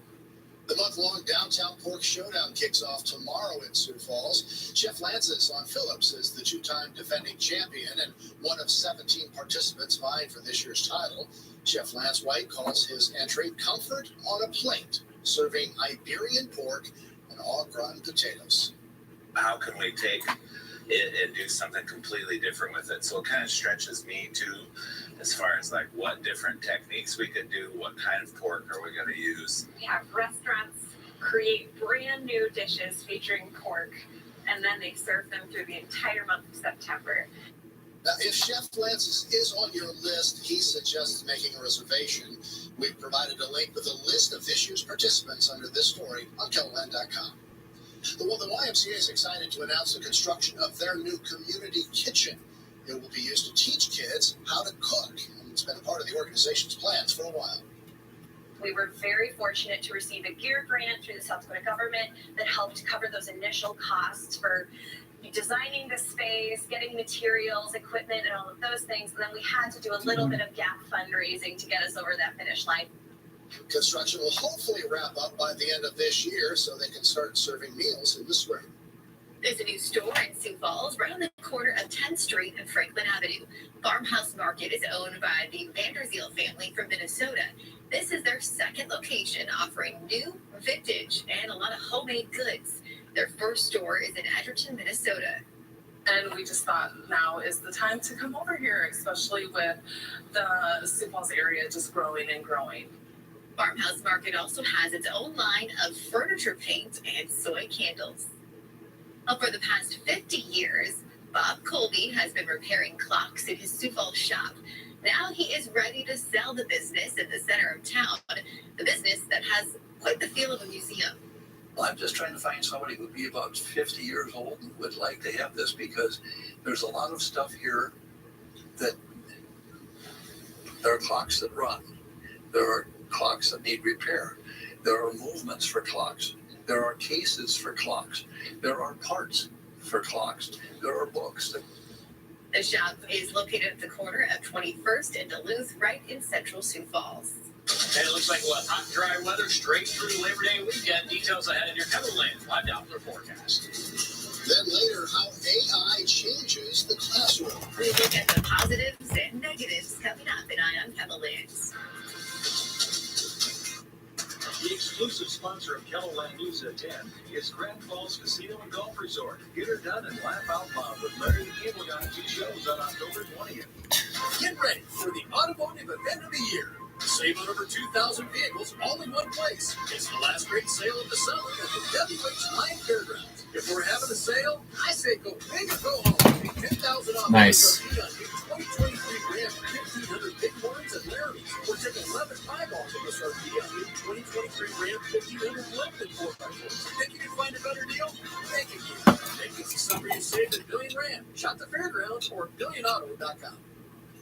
The month-long Downtown Pork Showdown kicks off tomorrow in Sioux Falls. Chef Lances on Phillips is the two-time defending champion and one of 17 participants vying for this year's title. Chef Lance White calls his entry Comfort on a Plate, serving Iberian pork and au gratin potatoes. how can we take it and do something completely different with it? So it kind of stretches me too, as far as like what different techniques we could do, what kind of pork are we going to use. We have restaurants create brand new dishes featuring pork, and then they serve them through the entire month of September. Now, if Chef Lance is on your list, he suggests making a reservation. We've provided a link with a list of this year's participants under this story on KELOLAND.com. The YMCA is excited to announce the construction of their new community kitchen. It will be used to teach kids how to cook, and it's been a part of the organization's plans for a while. We were very fortunate to receive a GEAR grant through the South Dakota government that helped cover those initial costs for designing the space, getting materials, equipment, and all of those things. And then we had to do a little bit of gap fundraising to get us over that finish line. Construction will hopefully wrap up by the end of this year so they can start serving meals in the spring. There's a new store in Sioux Falls right on the corner of 10th Street and Franklin Avenue. Farmhouse Market is owned by the Vanderzeel family from Minnesota. This is their second location, offering new, vintage, and a lot of homemade goods. Their first store is in Edgerton, Minnesota. And we just thought now is the time to come over here, especially with the Sioux Falls area just growing and growing. Farmhouse Market also has its own line of furniture paint and soy candles. For the past 50 years, Bob Colby has been repairing clocks in his Sioux Falls shop. Now he is ready to sell the business in the center of town, the business that has quite the feel of a museum. Well, I'm just trying to find somebody who would be about 50 years old and would like to have this, because there's a lot of stuff here that there are clocks that run. There are clocks that need repair. There are movements for clocks. There are cases for clocks. There are parts for clocks. There are books. The shop is located at the corner of 21st and Duluth, right in central Sioux Falls. And it looks like we'll have hot and dry weather straight through Labor Day weekend. Details ahead in your KELOLAND 5-hour forecast. Then later, how AI changes the classroom. We look at the positives and negatives coming up in Eye on KELOLAND. The exclusive sponsor of KELOLAND News at 10 is Grand Falls Casino and Golf Resort. Get her done and laugh out loud with Larry the Cable Guy 2 shows on October 20th. Get ready for the automotive event of the year. Save on over 2,000 vehicles all in one place. It's the last great sale of the summer at the WH Lion Fairgrounds. If we're having a sale, I say go big or go home. 10,000 off. Nice. 2023 Ram 1,500 Big Horns and Laramie. We're taking 11 5-balls of SRP on new 2023 Ram 1,500 Limited 4x4. Think you can find a better deal? Thank you. Make this the summer you saved at Billion Ram. Shop the fairgrounds or BillionAuto.com.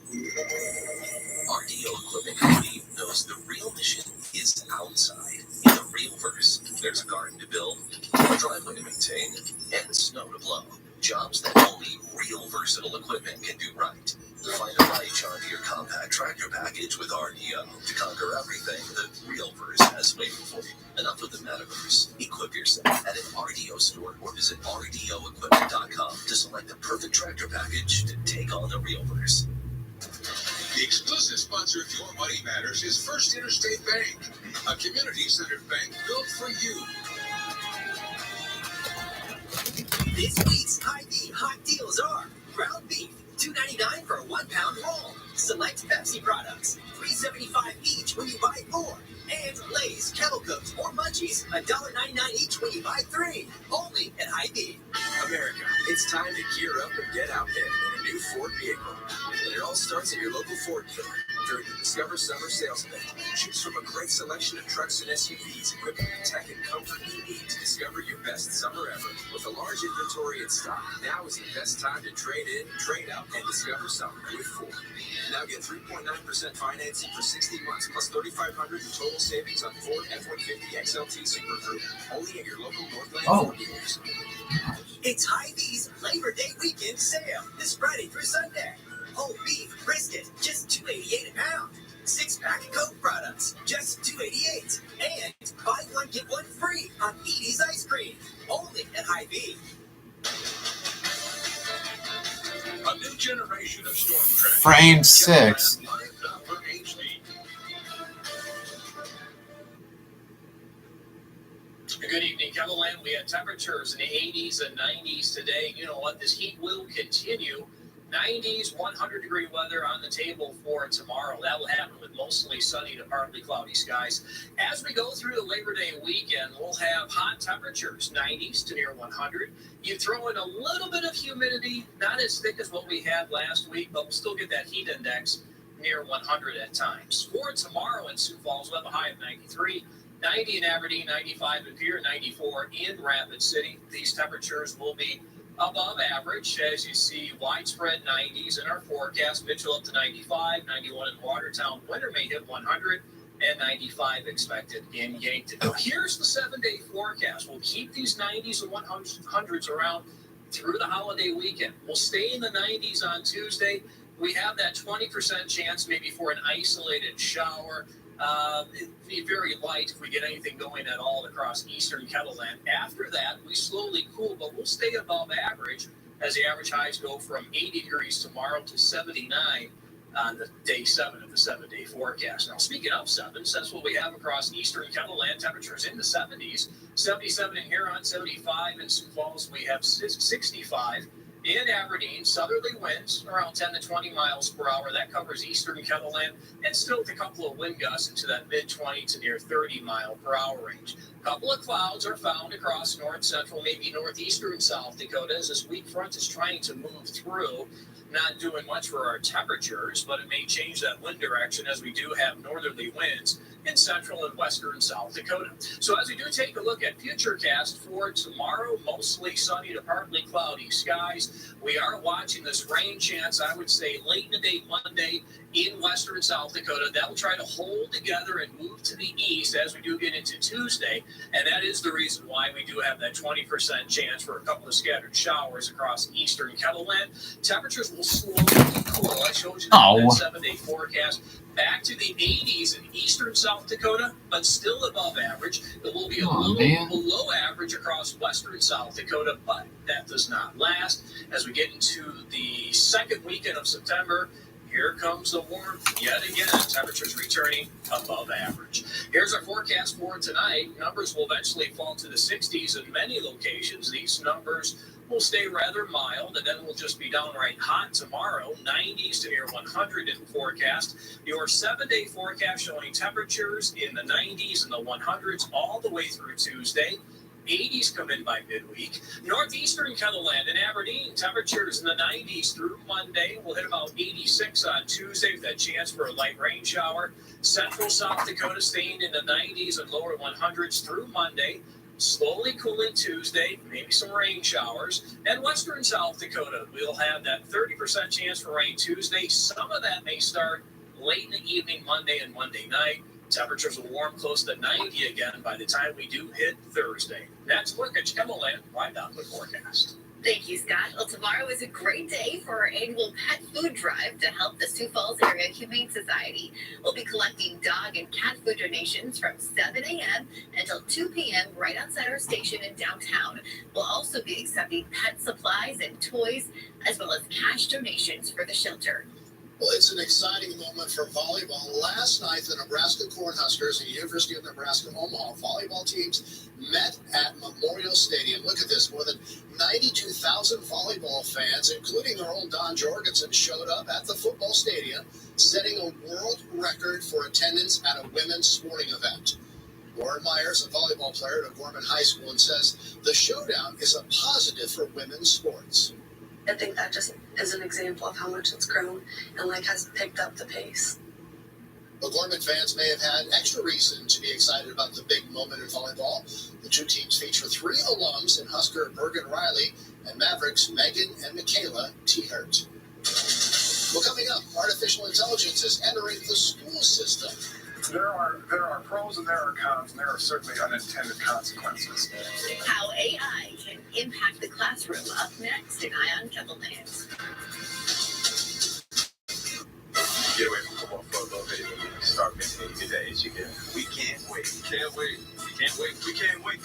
RDO Equipment Company knows the real mission is outside. In the real verse, there's a garden to build, a driveway to maintain, and snow to blow. Jobs that only real versatile equipment can do right. Find a right John Deere compact tractor package with RDO to conquer everything the real verse has waiting for you. Enough with the metaverse. Equip yourself at an RDO store or visit RDOequipment.com to select the perfect tractor package to take on the real verse. The exclusive sponsor of Your Money Matters is First Interstate Bank, a community-centered bank built for you. This week's Hy-Vee hot deals are ground beef, $2.99 for a 1-pound roll. Select Pepsi products, $3.75 each when you buy 4. And Lay's, Kettle Cooks, or Munchies, $1.99 each when you buy 3. Only at Hy-Vee. America, it's time to gear up and get out there in a new Ford vehicle. And it all starts at your local Ford dealer during the Discover Summer Sales Event. Choose from a great selection of trucks and SUVs equipped with the tech and comfort you need to discover your best summer ever. With a large inventory in stock, now is the best time to trade in, trade out, and discover summer with Ford. Now get 3.9% financing for 60 months plus $3,500 in total savings on Ford F-150 XLT Super Crew. Only at your local Northland Ford dealers. It's Hy-Vee's Labor Day weekend sale this Friday through Sunday. Whole beef brisket, just $2.88 a pound. 6-pack of Coke products, just $2.88. And buy one, get one free on Edie's Ice Cream. Only at Hy-Vee. A new generation of storm tracks. Frame 6. Good evening, Kettleland. We had temperatures in the 80s and 90s today. You know what? This heat will continue. 90s, 100-degree weather on the table for tomorrow. That will happen with mostly sunny to partly cloudy skies. As we go through the Labor Day weekend, we'll have hot temperatures, 90s to near 100. You throw in a little bit of humidity, not as thick as what we had last week, but we'll still get that heat index near 100 at times. For tomorrow in Sioux Falls, we'll have a high of 93. 90 in Aberdeen, 95 in Pierre, 94 in Rapid City. These temperatures will be above average, as you see widespread 90s in our forecast. Mitchell up to 95, 91 in Watertown. Winter may hit 100, and 95 expected in Yankton. Now, here's the 7-day forecast. We'll keep these 90s and 100s around through the holiday weekend. We'll stay in the 90s on Tuesday. We have that 20% chance maybe for an isolated shower. It'd be very light if we get anything going at all across eastern Kettleland. After that, we slowly cool, but we'll stay above average as the average highs go from 80 degrees tomorrow to 79 on the day 7 of the 7-day forecast. Now, speaking of 7s, that's what we have across eastern Kettleland. Temperatures in the 70s, 77 in Huron, 75 in Sioux Falls. We have 65 in Aberdeen. Southerly winds around 10 to 20 miles per hour. That covers eastern Kettleland, and still with a couple of wind gusts into that mid-20 to near 30 mile per hour range. A couple of clouds are found across north central, maybe northeastern South Dakota as this weak front is trying to move through. Not doing much for our temperatures, but it may change that wind direction as we do have northerly winds in central and western South Dakota. So as we do take a look at Futurecast for tomorrow, mostly sunny to partly cloudy skies. We are watching this rain chance, I would say, late in the day Monday in western South Dakota. That will try to hold together and move to the east as we do get into Tuesday. And that is the reason why we do have that 20% chance for a couple of scattered showers across eastern Kettleland. Temperatures will slowly cool. I showed you that 7-day forecast. Back to the 80s in eastern South Dakota, but still above average. It will be a little below average across western South Dakota, but that does not last. As we get into the second weekend of September, here comes the warmth yet again. Temperatures returning above average. Here's our forecast for tonight. Numbers will eventually fall to the 60s in many locations. These numbers will stay rather mild, and then we'll just be downright hot tomorrow. 90s to near 100 in the forecast. Your 7-day forecast showing temperatures in the 90s and the 100s all the way through Tuesday. 80s come in by midweek. Northeastern Kettleland and Aberdeen, temperatures in the 90s through Monday. We'll hit about 86 on Tuesday with that chance for a light rain shower. Central South Dakota staying in the 90s and lower 100s through Monday. Slowly cooling Tuesday, maybe some rain showers. And western South Dakota, we'll have that 30% chance for rain Tuesday. Some of that may start late in the evening Monday and Monday night. Temperatures will warm close to 90 again by the time we do hit Thursday. That's a look at Kettleland Live Output Forecast. Thank you, Scott. Well, tomorrow is a great day for our annual pet food drive to help the Sioux Falls Area Humane Society. We'll be collecting dog and cat food donations from 7 a.m. until 2 p.m. right outside our station in downtown. We'll also be accepting pet supplies and toys, as well as cash donations for the shelter. Well, it's an exciting moment for volleyball. Last night, the Nebraska Cornhuskers and University of Nebraska Omaha volleyball teams met at Memorial Stadium. Look at this. More than 92,000 volleyball fans, including our old Don Jorgensen, showed up at the football stadium, setting a world record for attendance at a women's sporting event. Warren Myers, a volleyball player at Gorman High School, and says the showdown is a positive for women's sports. I think that just is an example of how much it's grown and has picked up the pace. But Gorman fans may have had extra reason to be excited about the big moment in volleyball. The two teams feature 3 alums in Husker Bergen Riley and Mavericks Megan and Michaela Tehert. Well, coming up, artificial intelligence is entering the school system. There are pros and there are cons, and there are certainly unintended consequences. How AI can impact the classroom, up next in Ion Kettleland. Get away from football for a little bit and start missing your days. We can't wait. Can't wait. We can't wait. We can't wait.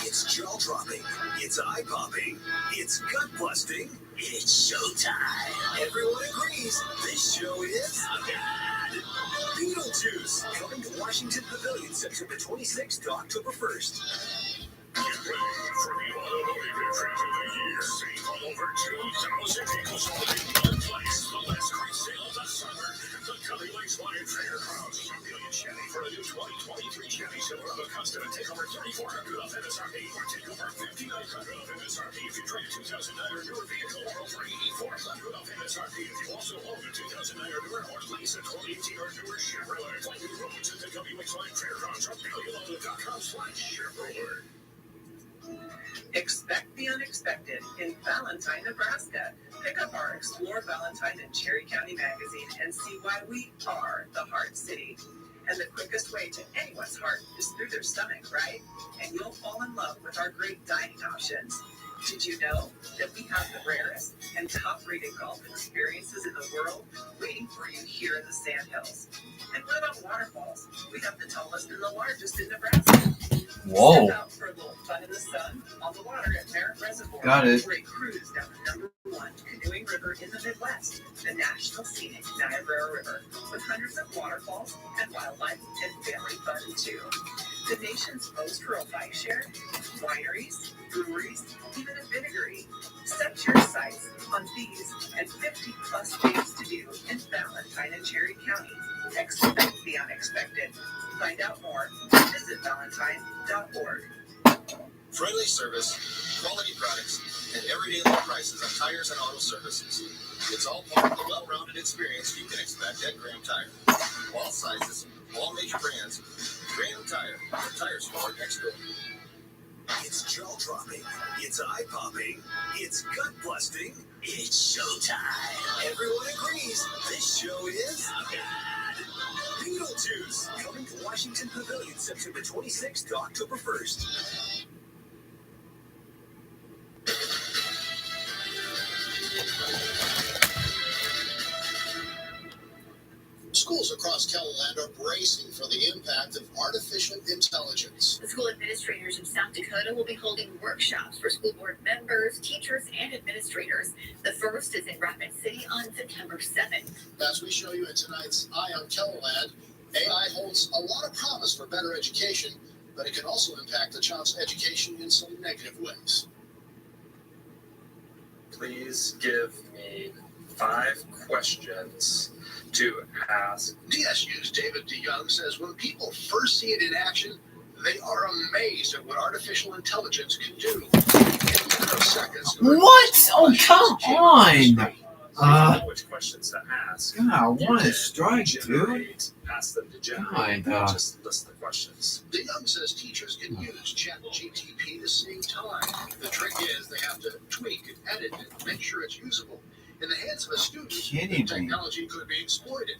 It's jaw-dropping, it's eye-popping, it's gut-busting, it's showtime. Everyone agrees this show is Beetlejuice, coming to Washington. Washington Pavilion, September 26th to October 1st. Get ready for the automotive event of the year. Save on over 2,000 vehicles all in one place. The last great sale of the summer. The Kelly Lakes Wine Fairgrounds. $1 million Chevy for a new 2023 Chevy Silverado Custom and take over $3,400 off MSRP or take over $5,900 off MSRP if you trade a 2009 or newer vehicle or over $8,400 off MSRP if you also own a 2009 or newer or lease a 2018 or newer Chevrolet. Find new roads at the Kelly Lakes Wine Fairgrounds or BillYolanda.com/Chevrolet. Expect the unexpected in Valentine, Nebraska. Pick up our Explore Valentine and Cherry County magazine and see why we are the Heart City. And the quickest way to anyone's heart is through their stomach, right? And you'll fall in love with our great dining options. Did you know that we have the rarest and top-rated golf experiences in the world waiting for you here in the Sandhills? And what about waterfalls? We have the tallest and the largest in Nebraska. Whoa. Step out for a little fun in the sun on the water at Merritt Reservoir. Got it. Great cruise down the #1 canoeing river in the Midwest, the National Scenic Niobrara River, with hundreds of waterfalls and wildlife and family fun too. The nation's most rural bike share, wineries, breweries, even a vinegary. Set your sights on these and 50+ things to do in Valentine and Cherry County. Expect the unexpected. Find out more. Visit valentine.org. Friendly service, quality products, and everyday low prices on tires and auto services. It's all part of the well-rounded experience you can expect at Graham Tire. All sizes, all major brands. Graham Tire, the tire store next door. It's jaw-dropping, it's eye-popping, it's gut-busting, it's showtime. Everyone agrees this show is Beetlejuice, coming to Washington Pavilion September 26th to October 1st. Schools across Kellyland are bracing for the impact of artificial intelligence. The school administrators in South Dakota will be holding workshops for school board members, teachers, and administrators. The first is in Rapid City on September 7th. As we show you in tonight's Eye on Kellyland, AI holds a lot of promise for better education, but it can also impact a child's education in some negative ways. Please give me 5 questions to ask. DSU's David DeYoung says when people first see it in action, they are amazed at what artificial intelligence can do. In a matter of seconds. What? Oh, come on! Which questions to ask. God, what a strike, dude. Ask them to generate, not just list the questions. DeYoung says teachers can use ChatGPT to save time. The trick is they have to tweak and edit and make sure it's usable. In the hands of a student, the technology could be exploited.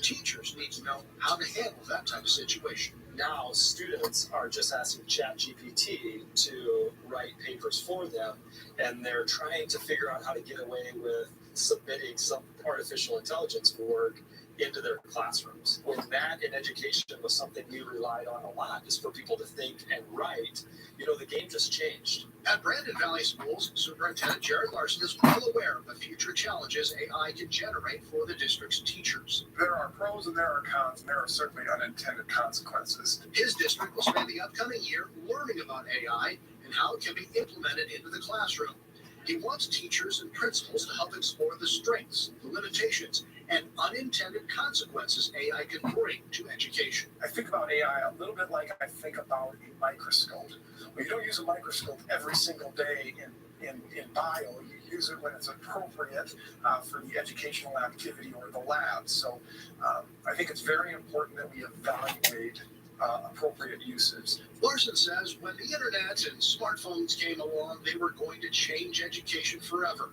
Teachers need to know how to handle that type of situation. Now, students are just asking ChatGPT to write papers for them, and they're trying to figure out how to get away with submitting some artificial intelligence work into their classrooms. When that in education was something we relied on a lot, is for people to think and write. You know, the game just changed. At Brandon Valley Schools, Superintendent Jared Larson is well aware of the future challenges AI can generate for the district's teachers. There are pros and there are cons, and there are certainly unintended consequences. His district will spend the upcoming year learning about AI and how it can be implemented into the classroom. He wants teachers and principals to help explore the strengths, the limitations, and unintended consequences AI can bring to education. I think about AI a little bit like I think about a microscope. Well, you don't use a microscope every single day in bio. You use it when it's appropriate for the educational activity or the lab. So I think it's very important that we evaluate appropriate uses. Larson says when the internet and smartphones came along, they were going to change education forever.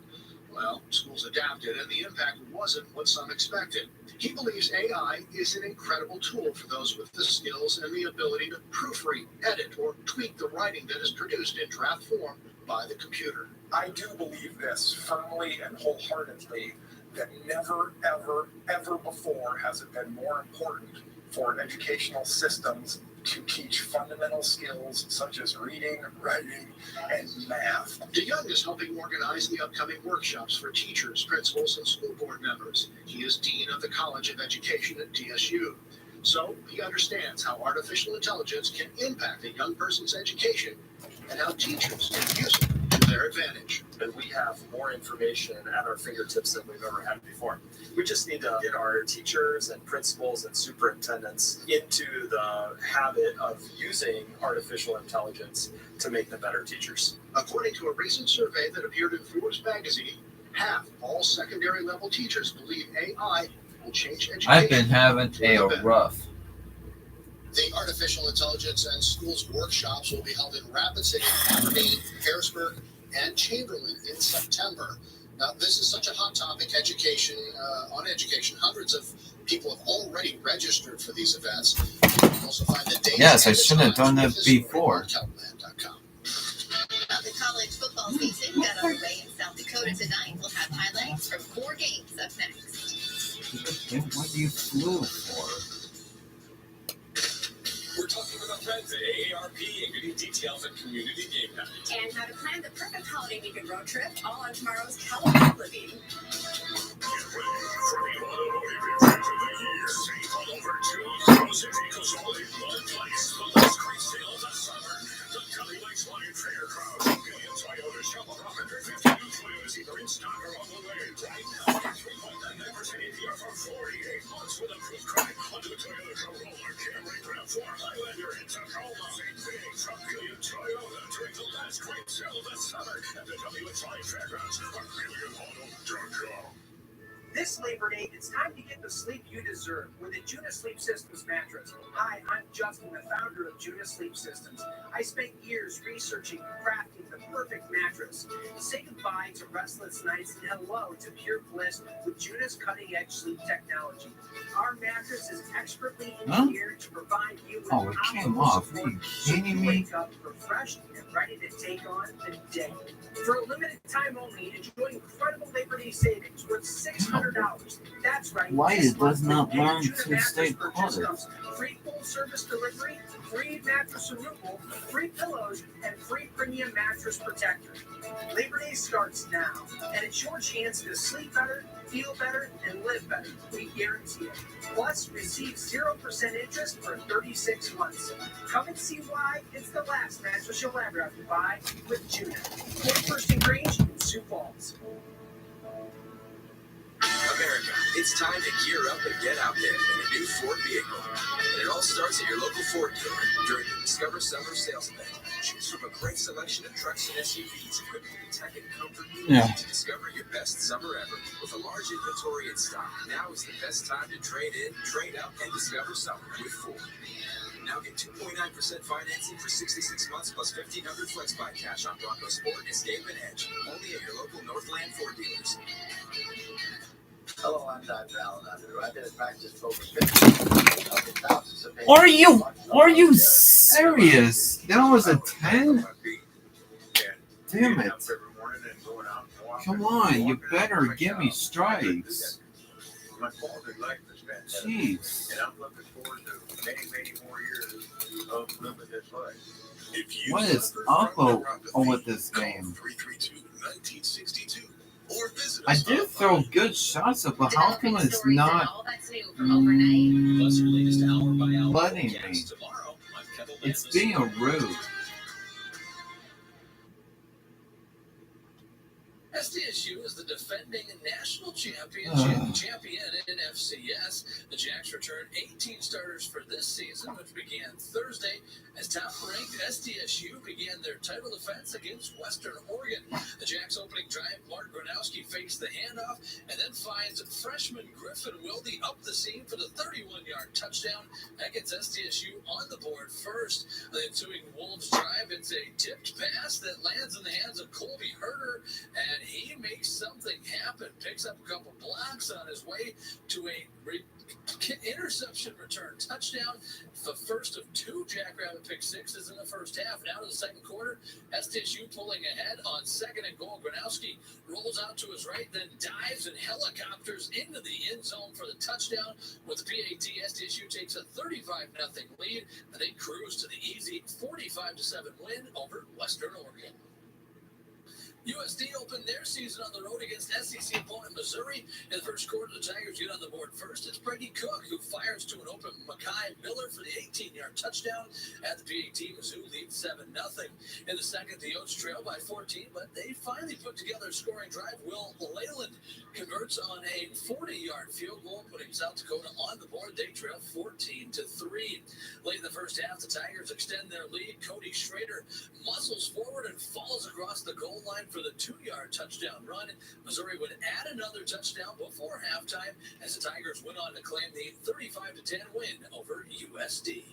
Well, schools adapted, and the impact wasn't what some expected. He believes AI is an incredible tool for those with the skills and the ability to proofread, edit, or tweak the writing that is produced in draft form by the computer. I do believe this firmly and wholeheartedly, that never, ever, ever before has it been more important for educational systems to teach fundamental skills such as reading, writing, and math. DeYoung is helping organize the upcoming workshops for teachers, principals, and school board members. He is Dean of the College of Education at DSU. So he understands how artificial intelligence can impact a young person's education and how teachers can use it to their advantage. And we have more information at our fingertips than we've ever had before. We just need to get our teachers and principals and superintendents into the habit of using artificial intelligence to make them better teachers. According to a recent survey that appeared in Forbes magazine, half all secondary level teachers believe AI will change education. I've been having a rough. The Artificial Intelligence and Schools workshops will be held in Rapid City, Aberdeen, Harrisburg, and Chamberlain in September. Now, this is such a hot topic, education. Hundreds of people have already registered for these events. You can also find the dates. Yes, I should have done that before. The college football season got underway in South Dakota tonight. We'll have highlights from 4 games up next. What do you flew for? We're talking with our friends at AARP and getting details on community game night. And how to plan the perfect holiday weekend road trip, all on tomorrow's Halloween Living. Get ready for the automotive event of the year. Save on over 2,000 vehicles all in one place. The last great sale of the summer. The Kelly Lakes Wine Fair crowd. Million Toyota shop around 150 new Toyotas either in stock or on the way. Right now, get 3.99% APR for 48 months with approved credit onto a Toyota Corolla, Camry, RAV4, Highlander, and Tacoma. Same thing from Million Toyota during the last great sale of the summer at the Kelly Lakes Wine Fairgrounds or MillionAuto.com. This Labor Day, it's time to get the sleep you deserve with the Juna Sleep Systems mattress. Hi, I'm Justin, the founder of Juna Sleep Systems. I spent years researching and crafting the perfect mattress. Say goodbye to restless nights and hello to pure bliss with Juna's cutting-edge sleep technology. Our mattress is expertly engineered to provide you with Oh, it came off. Are you kidding me? wake up refreshed and ready to take on the day. For a limited time only, enjoy incredible Labor Day savings worth $600. That's right. Why this it does month, not any learn Juna to mattress stay purchase put? comes free full service delivery, free mattress removal, free pillows, and free premium mattress protector. Labor Day starts now, and it's your chance to sleep better, feel better, and live better. We guarantee it. Plus, receive 0% interest for 36 months. Come and see why it's the last mattress you'll ever have to buy with Juna. 41st and Grange in Sioux Falls. America, it's time to gear up and get out there in a new Ford vehicle. And it all starts at your local Ford dealer during the Discover Summer Sales Event. Choose from a great selection of trucks and SUVs equipped with the tech and comfort you need to discover your best summer ever. With a large inventory in stock, now is the best time to trade in, trade up, and discover summer with Ford. Now get 2.9% financing for 66 months plus $1,500 flex buy cash on Bronco Sport, Escape, and Edge. Only at your local Northland Ford dealers. Hello, I'm Dr. Alan Underwood. I've been in practice for over 50 years. Are you serious? That was a 10? Damn it. Come on, you better give me strikes. Jeez. And I'm looking forward to many, many more years of living this life. What is up with this game? I did throw good shots up, but how come it's not letting me? It's being rude. SDSU is the defending national champion in FCS. The Jacks returned 18 starters for this season, which began Thursday as top-ranked SDSU began their title defense against Western Oregon. The Jacks' opening drive, Mark Gronowski fakes the handoff and then finds freshman Griffin Wilde up the seam for the 31-yard touchdown. That gets SDSU on the board first. The ensuing Wolves drive, it's a tipped pass that lands in the hands of Colby Herter, and he makes something happen, picks up a couple blocks on his way to a interception return touchdown. The first of 2 Jackrabbit pick sixes in the first half. Now to the second quarter, SDSU pulling ahead on 2nd and goal. Gronowski rolls out to his right, then dives and helicopters into the end zone for the touchdown. With the PAT, SDSU takes a 35-0 lead, and they cruise to the easy 45-7 win over Western Oregon. USD opened their season on the road against SEC opponent Missouri. In the first quarter, the Tigers get on the board first. It's Brady Cook who fires to an open Mekhi Miller for the 18-yard touchdown. At the PAT, Mizzou leads 7-0. In the second, the Oats trail by 14, but they finally put together a scoring drive. Will Leyland converts on a 40-yard field goal, putting South Dakota on the board. They trail 14-3. Late in the first half, the Tigers extend their lead. Cody Schrader muscles forward and falls across the goal line for the 2-yard touchdown run. Missouri would add another touchdown before halftime as the Tigers went on to claim the 35-10 win over USD.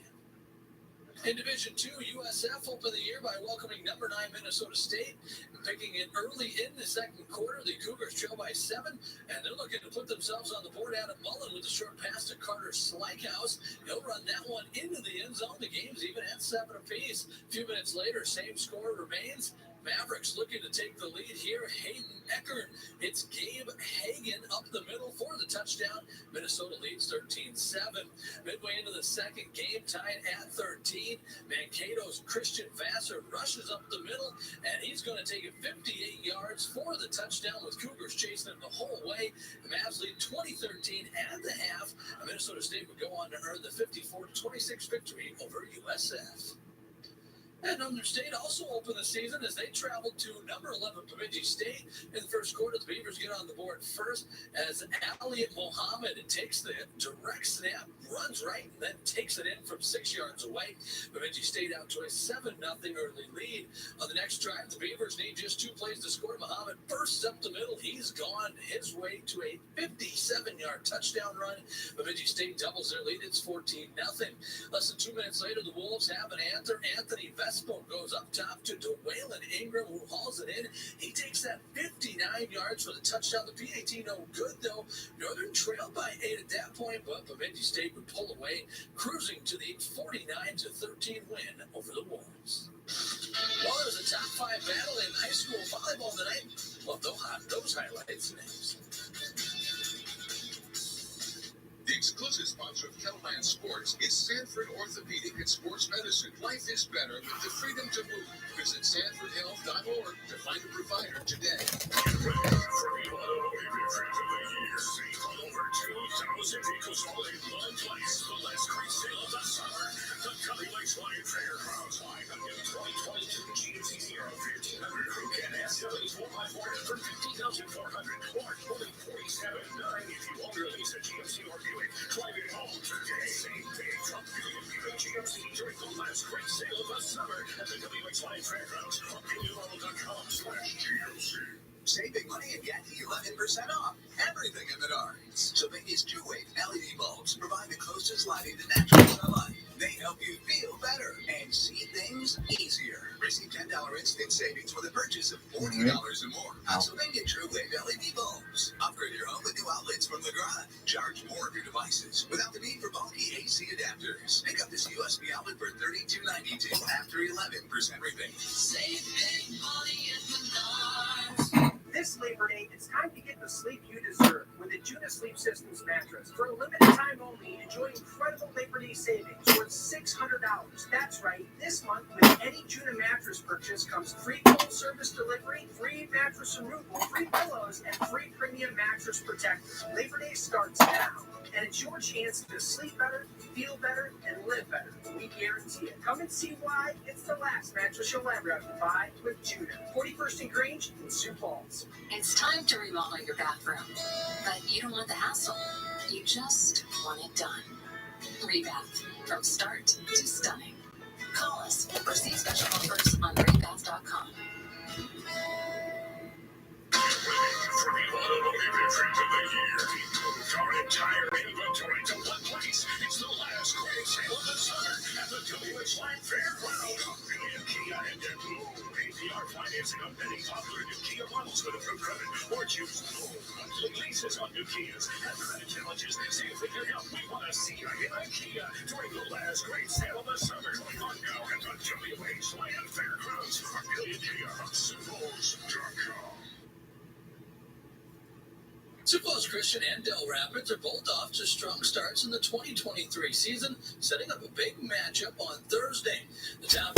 In Division II, USF opened the year by welcoming number 9 Minnesota State. Picking it early in the second quarter, the Cougars trail by 7, and they're looking to put themselves on the board. Adam Mullen with a short pass to Carter Slykehouse. He'll run that one into the end zone. The game's even at 7 apiece. A few minutes later, same score remains. Mavericks looking to take the lead here. Hayden Eckert hits Gabe Hagan up the middle for the touchdown. Minnesota leads 13-7. Midway into the second, game tied at 13. Mankato's Christian Vassar rushes up the middle, and he's going to take it 58 yards for the touchdown with Cougars chasing him the whole way. The Mavs lead 20-13 at the half. Minnesota State would go on to earn the 54-26 victory over USF. And Northern State also opened the season as they traveled to number 11 Bemidji State. In the first quarter, the Beavers get on the board first as Elliot Mohammed takes the direct snap, runs right, and then takes it in from 6 yards away. Bemidji State out to a 7-0 early lead. On the next drive, the Beavers need just 2 plays to score. Mohammed bursts up the middle. He's gone his way to a 57-yard touchdown run. Bemidji State doubles their lead. It's 14-0. Less than 2 minutes later, the Wolves have an answer. Anthony Vespo goes up top to DeWaylen Ingram, who hauls it in. He takes that 59 yards for the touchdown. The PAT no good, though. Northern trailed by 8 at that point, but Bemidji State would pull away, cruising to the 49-13 win over the Wolves. Well, there's a top 5 battle in high school volleyball tonight. Love those highlights names. The exclusive sponsor of Kettleland Sports is Sanford Orthopedic and Sports Medicine. Life is better with the freedom to move. Visit sanfordhealth.org to find a provider today. Get ready for the automotive event of the year. Save on over 2,000 vehicles all in one place. The last great sale of the summer. The Cubby Lakes Wine Fairgrounds. Find a new 2022 GMC Sierra 1500 Crew Cab SUV 4x4 for $15,400 or only $47,900 if you own or lease a GMC or Buick. Drive it home today. Save big from Buick GMC during the last great sale of the summer at the Cubby Lakes Wine Fairgrounds or BillioLevel.com/GMC. Save big money and get 11% off everything in Menards. Sylvania's Two-Wave LED bulbs provide the closest lighting to natural sunlight. They help you feel better and see things easier. Receive $10 instant savings with a purchase of $40 or more on Sylvania True-Wave LED bulbs. Upgrade your home with new outlets from LeGrand. Charge more of your devices without the need for bulky AC adapters. Pick up this USB outlet for $32.92 after 11% rebate. Save big money at Menards. This Labor Day, it's time to get the sleep you deserve with the Juna Sleep Systems mattress. For a limited time only, enjoy incredible Labor Day savings worth $600. That's right, this month with any Juna mattress purchase comes free full service delivery, free mattress removal, free pillows, and free premium mattress protector. Labor Day starts now, and it's your chance to sleep better, feel better, and live better. We guarantee it. Come and see why it's the last mattress you'll ever have to buy with Juna. 41st and Grange in Sioux Falls. It's time to remodel your bathroom, but you don't want the hassle. You just want it done. Rebath, from start to stunning. Call us or see special offers on rebath.com. For the automotive event of the year, move our entire inventory to one place. It's the last great sale of the summer at the WH Line Fairground. Kia and Blue. APR financing on many popular new Kia models with approved credit, or choose no monthly leases on new Kias. Have credit challenges? See if we can help. We want to see you in a Kia during the last great sale of the summer. Going on now at the WH Line Fairgrounds. Kia, Supposed.com. Sioux Falls Christian and Del Rapids are both off to strong starts in the 2023 season, setting up a big matchup on Thursday. The top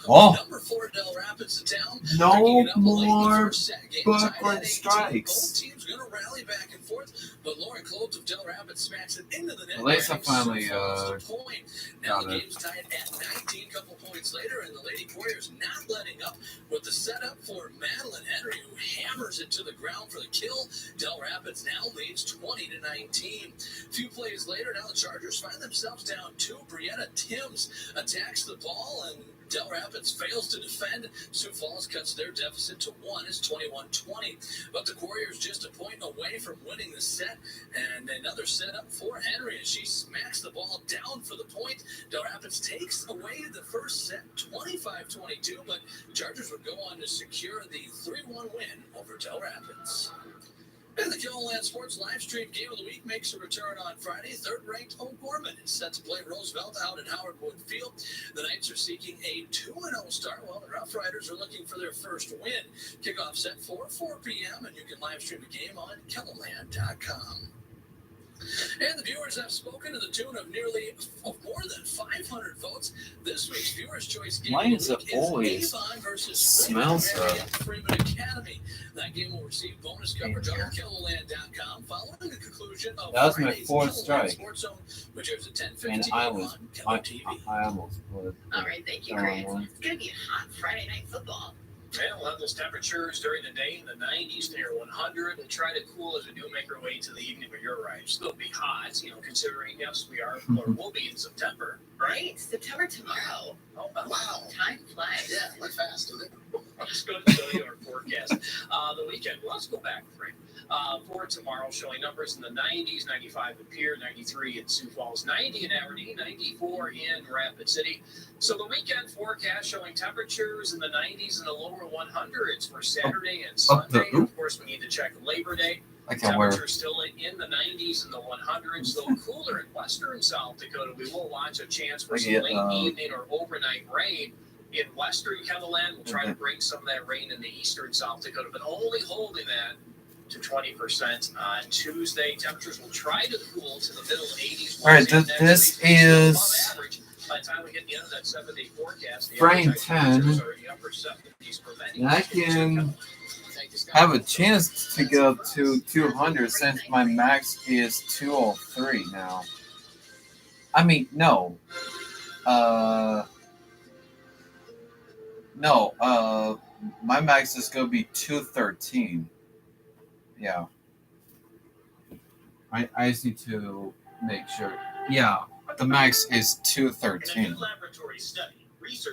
welcome number 4 Del Rapids to town. No more Brooklyn Strikes. Both teams going to rally back and forth, but Lauren Clothes of Del Rapids smacks it into the net. At least I finally Now the game's tied at 19, couple points later, and the Lady Warriors not letting up with the setup for Madeline Henry, who hammers it to the ground for the kill. Del Rapids now leads 20-19. A few plays later, now the Chargers find themselves down 2. Brianna Timms attacks the ball, and Del Rapids fails to defend. Sioux Falls cuts their deficit to 1. It's 21-20. But the Warriors just a point away from winning the set, and another setup for Henry as she smacks the ball down for the point. Del Rapids takes away the first set, 25-22, but Chargers would go on to secure the 3-1 win over Del Rapids. And the KLOLand Sports live stream game of the week makes a return on Friday. Third-ranked O'Gorman is set to play Roosevelt out at Howard Wood Field. The Knights are seeking a 2-0 start, while the Rough Riders are looking for their first win. Kickoff's at 4 p.m., and you can live stream the game on KLOLand.com. And the viewers have spoken to the tune of more than 500 votes. This week's Viewers' Choice game Lines of the week always is Avon versus smells Freeman Academy. That game will receive bonus coverage on KLOLand.com following the conclusion of that was my Friday's 4th KLOLand strike. Sports Zone, which airs at 10:15 And I almost would. All right, thank you, Chris. It's going to be a hot Friday night football. And we'll have those temperatures during the day in the 90s near 100 and try to cool as we do make our way to the evening of your ride. Still be hot, considering, yes, we are, or will be in September, right? September tomorrow. Oh, wow. Time flies. Yeah, went fast, didn't it? I'll just go to show you our forecast. The weekend, let's go back, Frank. For tomorrow, showing numbers in the 90s, 95 in Pierre, 93 in Sioux Falls, 90 in Aberdeen, 94 in Rapid City. So the weekend forecast showing temperatures in the 90s and the lower 100s for Saturday and Sunday. Of course, we need to check Labor Day. Temperatures still in the 90s and the 100s, though cooler in western South Dakota. We will watch a chance for some late evening or overnight rain. In western KLOLand, we'll try to bring some of that rain in the eastern South Dakota, but only holding that to 20% on Tuesday. Temperatures will try to cool to the middle 80s. All right, this is by the time we get the end of that 7-day forecast, the frame 10. temperatures are in the upper 70s, preventing And I can have a chance to get up to 200 since my max is 203 now. I mean, no. My max is going to be 213. Yeah. I just need to make sure. Yeah, the max is 213.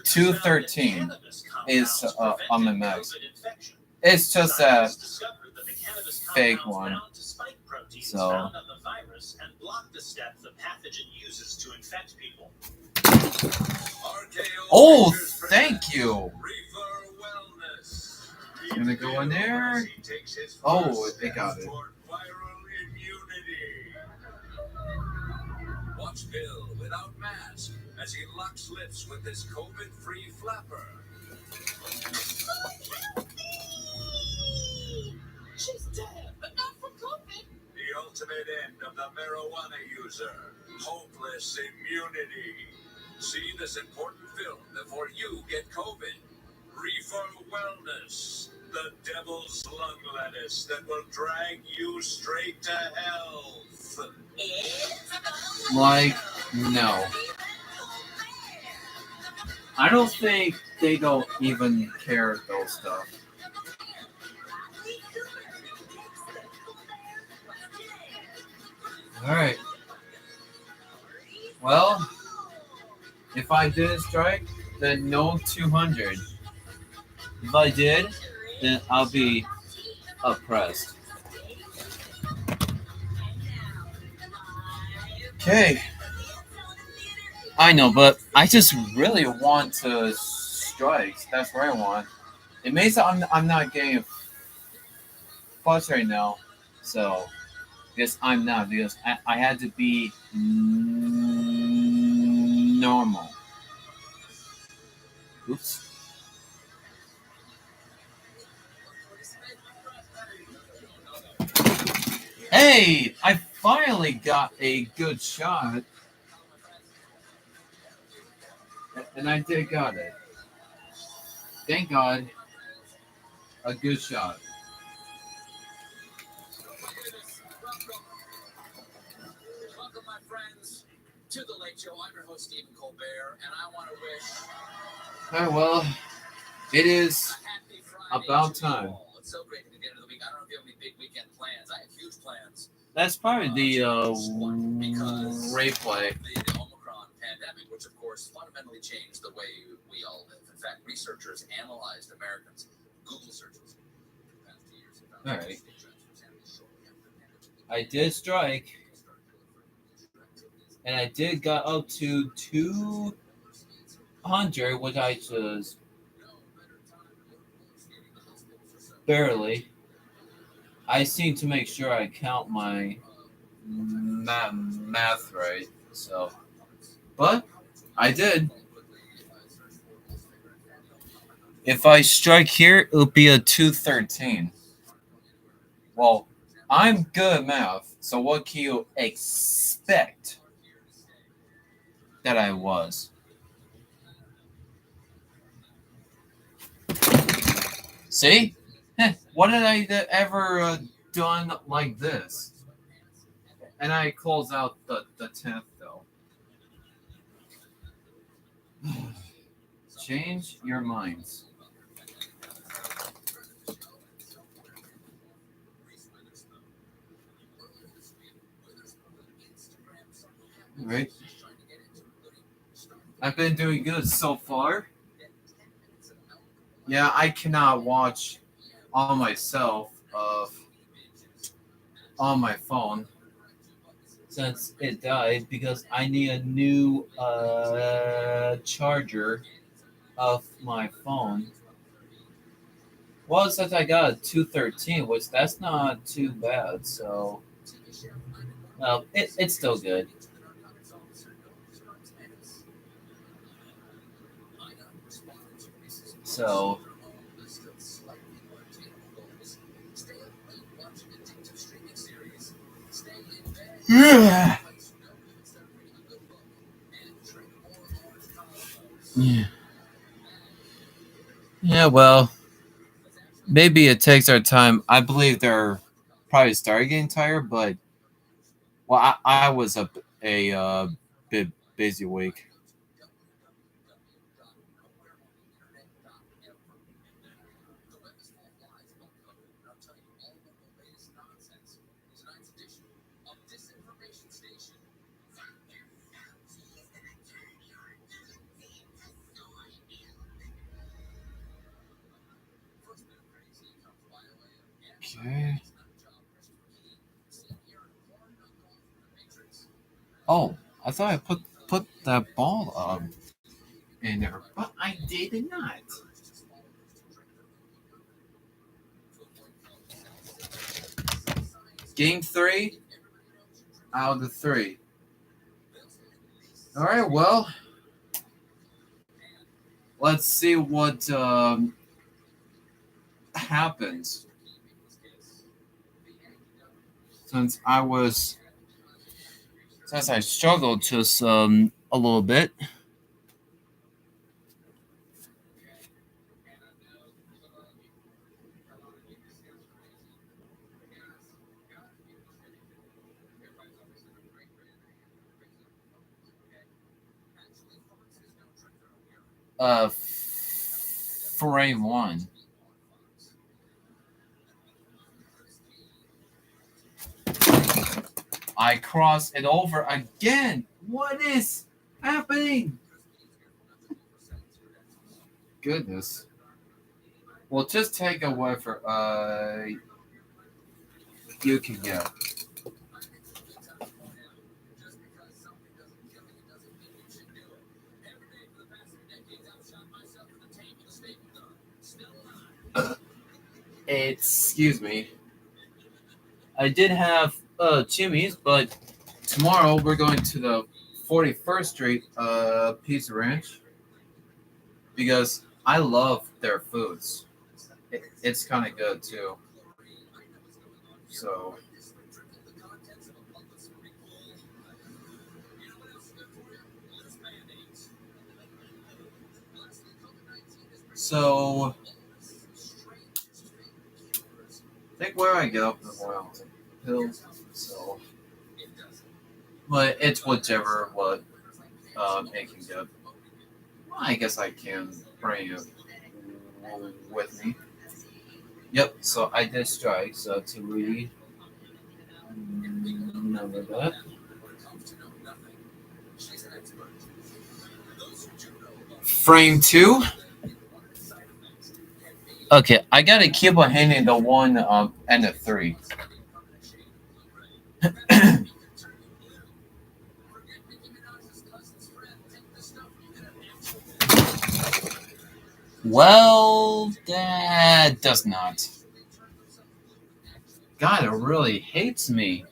213 is on the max. It's just a fake one. So. Oh, thank you. Gonna go in there. Oh, they got it. Watch Bill without mask as he locks lips with this COVID-free flapper. She's dead, but not from COVID. The ultimate end of the marijuana user. Hopeless immunity. See this important film before you get COVID. Reefer Wellness. The devil's lung lettuce that will drag you straight to health. Like, no. I don't think they don't even care those stuff. Alright. Well, if I didn't strike, then no 200. If I did, then I'll be oppressed. Okay. I know, but I just really want to strike. That's what I want. It may sound I'm not getting fuss right now, so because I'm not, because I had to be normal. Oops. Hey, I finally got a good shot. And I did got it. Thank God. A good shot. Welcome, my friends, to the Late Show. I'm your host, Stephen Colbert, and I want to wish Alright, well, it is a happy Friday about to you time. all. It's so great to be at the end of the week. I don't know if you have any big weekend plans. I have huge plans. That's probably the replay. The Omicron pandemic, which of course fundamentally changed the way we all live. In fact, researchers analyzed Americans' Google searches in the past 2 years. All right. I did strike, and I did got up to 200, which I just barely. I seem to make sure I count my math right, so. But I did. If I strike here, it'll be a 213. Well, I'm good at math, so what can you expect that I was? See? What did I ever done like this? And I close out the 10th, though. Change your minds. All right. I've been doing good so far. Yeah, I cannot watch on myself on my phone since it died because I need a new charger of my phone. Well, since I got a 213, which that's not too bad, so well, it's still good. So yeah. Yeah, well, maybe it takes our time. I believe they're probably starting getting tired, but well, I was a bit busy week. Okay. Oh, I thought I put that ball in there, but I did not. Game 3 out of the 3. All right, well, let's see what happens. Since I struggled just a little bit. Frame 1. I cross it over again. What is happening? Goodness. Well, just take a whatever you can get. Excuse me. I did have Jimmy's, but tomorrow we're going to the 41st Street Pizza Ranch because I love their foods. It's kind of good too. So So, I think where I go from Royalton Hills, so, but it's whichever what it can get. I guess I can bring it with me. Yep, so I did strike, so to remember that. Frame 2. Okay, I gotta keep on handing the 1 and the 3. Well, that does not. God, it really hates me.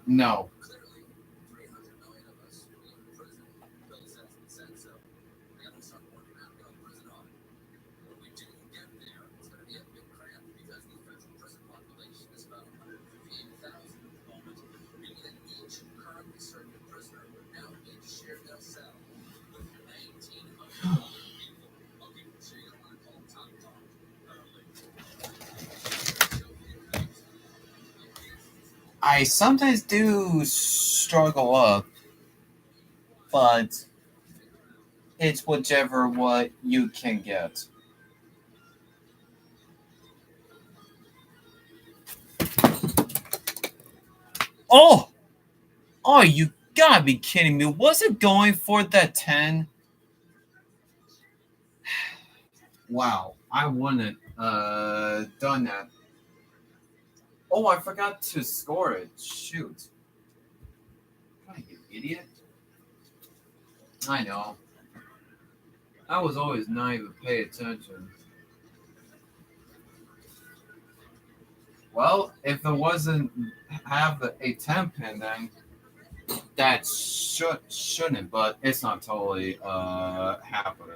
No. I sometimes do struggle up, but it's whichever what you can get. Oh! Oh, you gotta be kidding me. Was it going for that 10? Wow, I wouldn't done that. Oh, I forgot to score it. Shoot. God, you idiot. I know. I was always not even pay attention. Well, if it wasn't have a 10 pin, then that shouldn't, but it's not totally happening.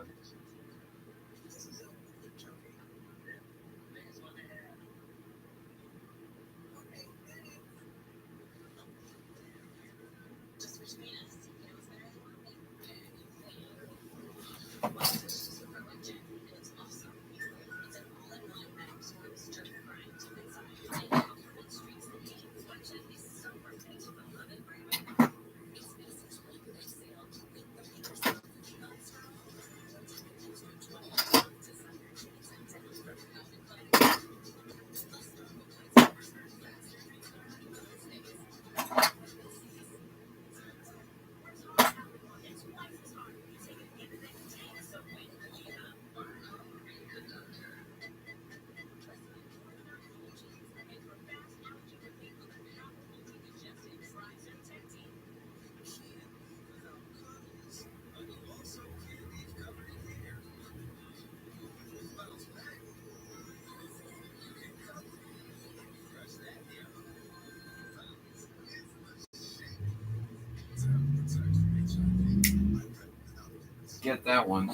Get that one.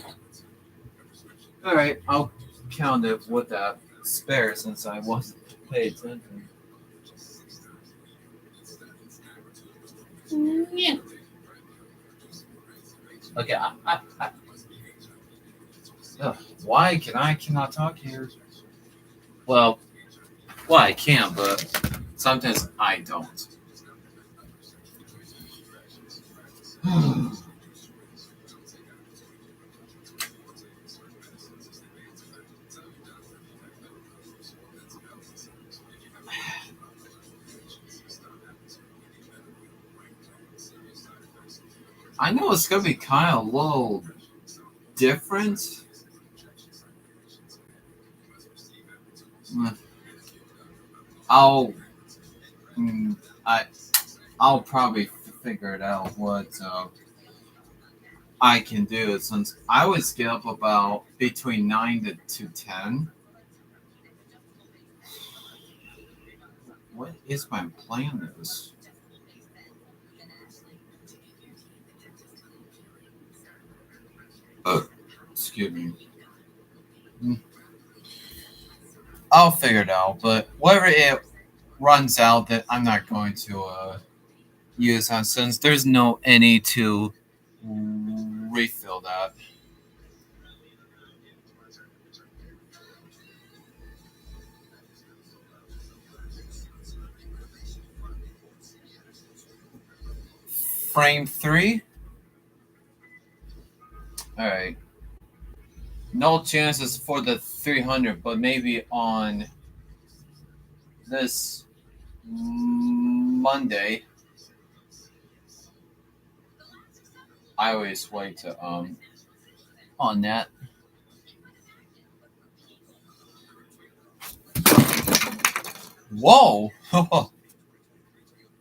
All right, I'll count it with that. spare since I wasn't paying attention. Yeah. Okay, why cannot talk here? Well, I can, but sometimes I don't. I know it's gonna be kind of a little different. I'll probably figure it out what I can do since I always get up about between 9 to 10. What is my plan is? Oh, excuse me. I'll figure it out, but whatever it runs out, that I'm not going to use on since there's no any to refill that. Frame 3. All right. No chances for the 300, but maybe on this Monday. I always wait to on that. Whoa!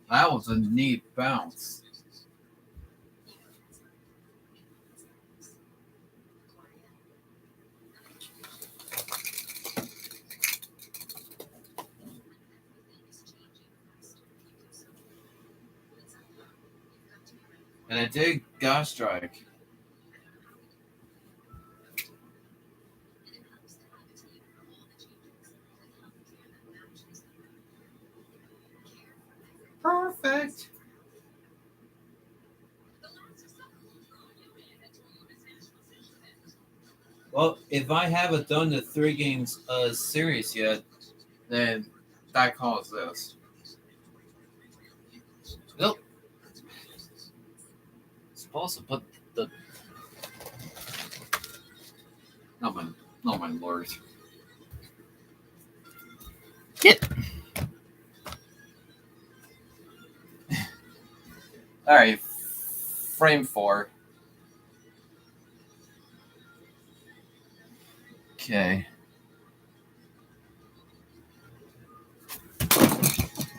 That was a neat bounce. And I did gas strike. Perfect. Well, if I haven't done the 3 games series yet, then that calls this. Nope. Supposed to put the. Oh my lord. Get. All right, frame 4. Okay.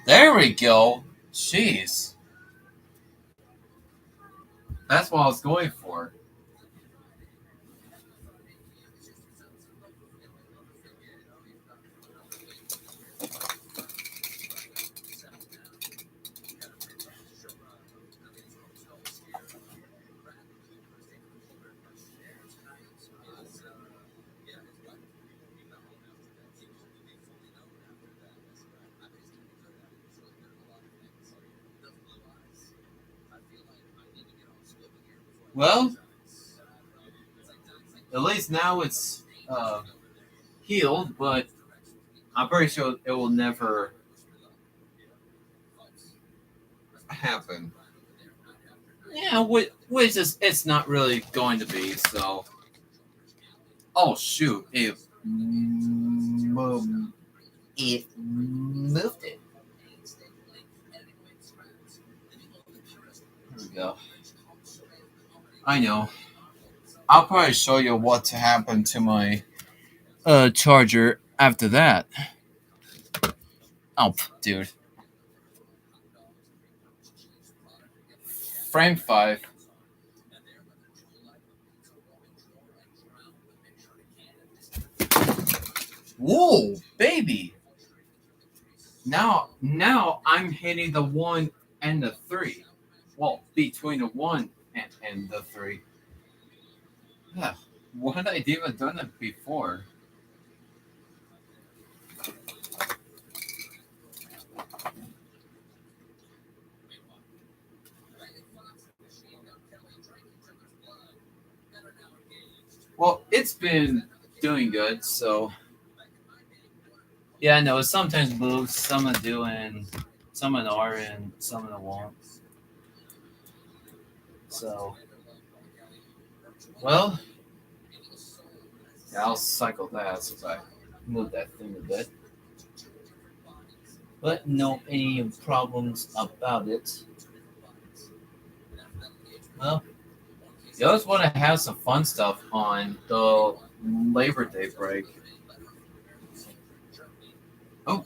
There we go. Jeez. That's what I was going for. Well, at least now it's healed, but I'm pretty sure it will never happen. Yeah, which is it's not really going to be. So, oh shoot, it moved it. There we go. I know. I'll probably show you what happened to my charger after that. Oh, dude. Frame 5. Whoa, baby. Now I'm hitting the 1 and the 3. Well, between the 1 and the 3. Yeah. What had I even done it before? Well, it's been doing good, so yeah, I know it sometimes moves, some are doing, some are and some won't. So, well, yeah, I'll cycle that since I move that thing a bit. But no any problems about it. Well, you always want to have some fun stuff on the Labor Day break. Oh,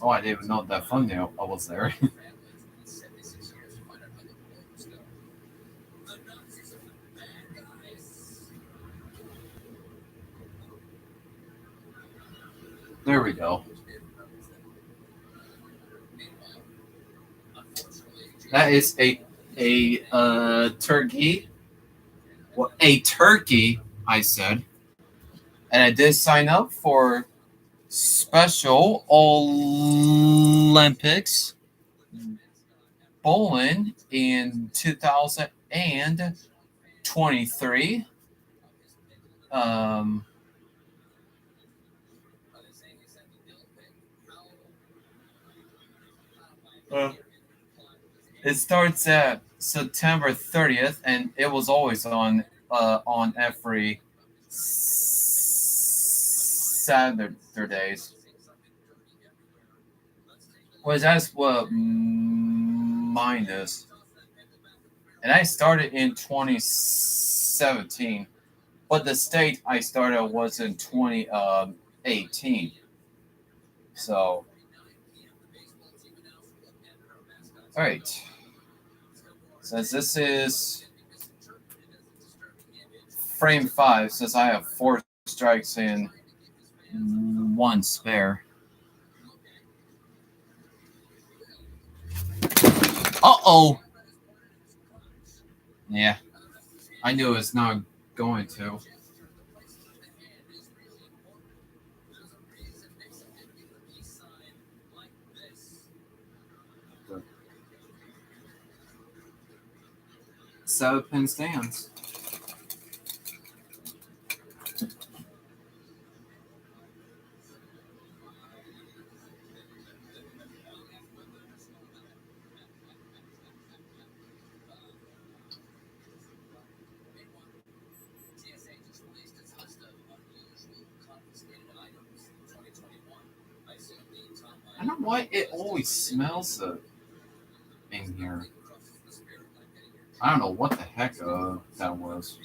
I didn't even know that fun day I was there. There we go. That is a turkey. Well, a turkey, I said. And I did sign up for Special Olympics bowling in 2023. It starts at September 30th, and it was always on every Saturdays. Well, that's what mine is. And I started in 2017, but the state I started was in 2018. So, all right. Since this is frame 5, since I have 4 strikes and 1 spare. Uh-oh. Yeah. I knew it's not going to. So pin stands. I don't know why it always smells in here. I don't know what the heck that was.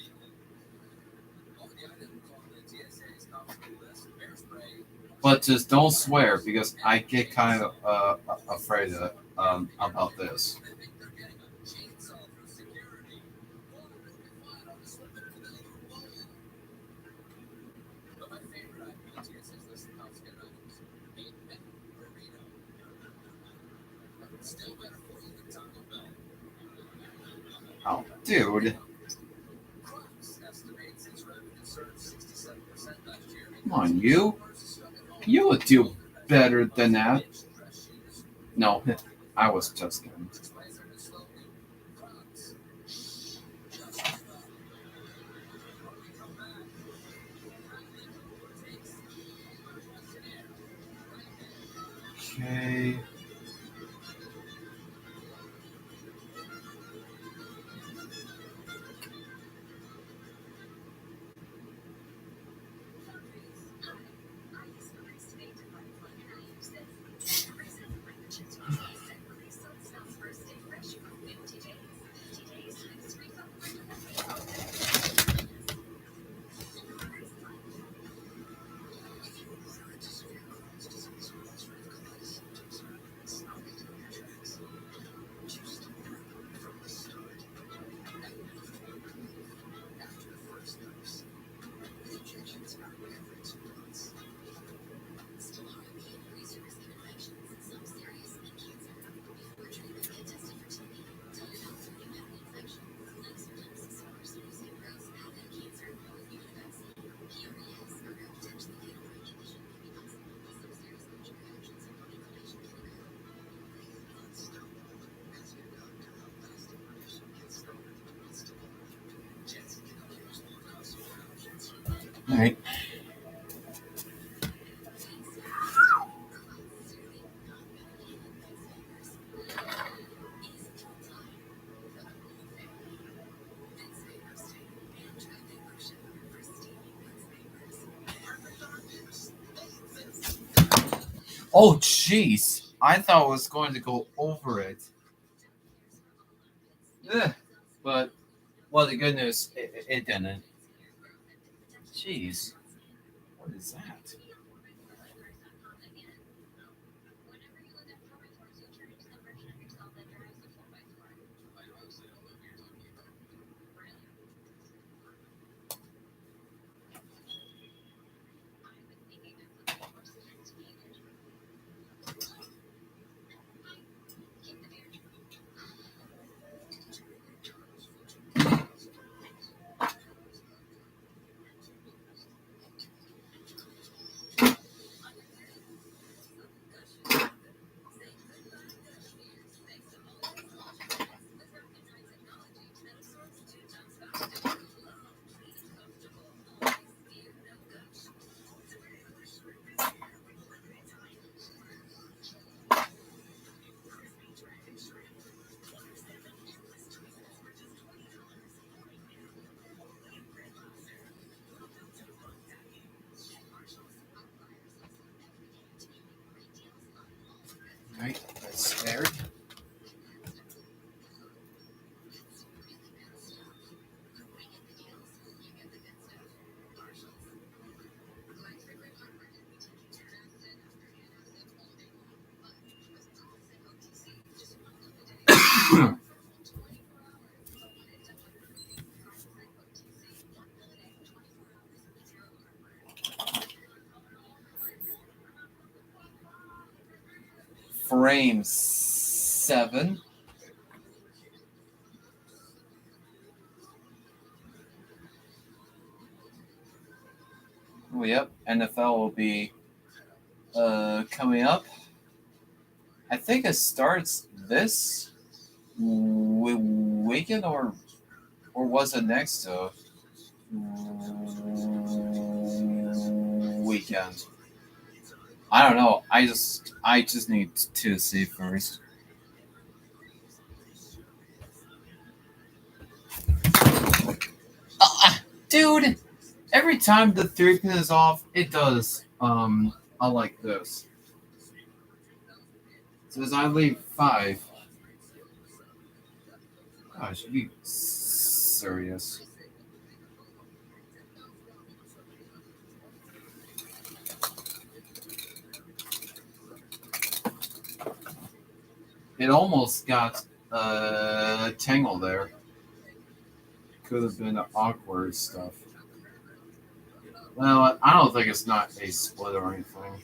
But just don't swear because I get kind of afraid about this. Oh, dude. Come on, you. You would do better than that. No, I was just kidding. Okay. All right. Oh, jeez. I thought I was going to go over it. But, well, the good news, it didn't. Jeez. What is that? Right, that's scared. Frame 7. Oh, yep. NFL will be coming up. I think it starts this weekend or was it next weekend? I don't know. I just need to see first. Dude, every time the 3-pin is off, it does. I like this. So as I leave 5. Gosh, be serious. It almost got tangled there. Could have been awkward stuff. Well, I don't think it's not a split or anything.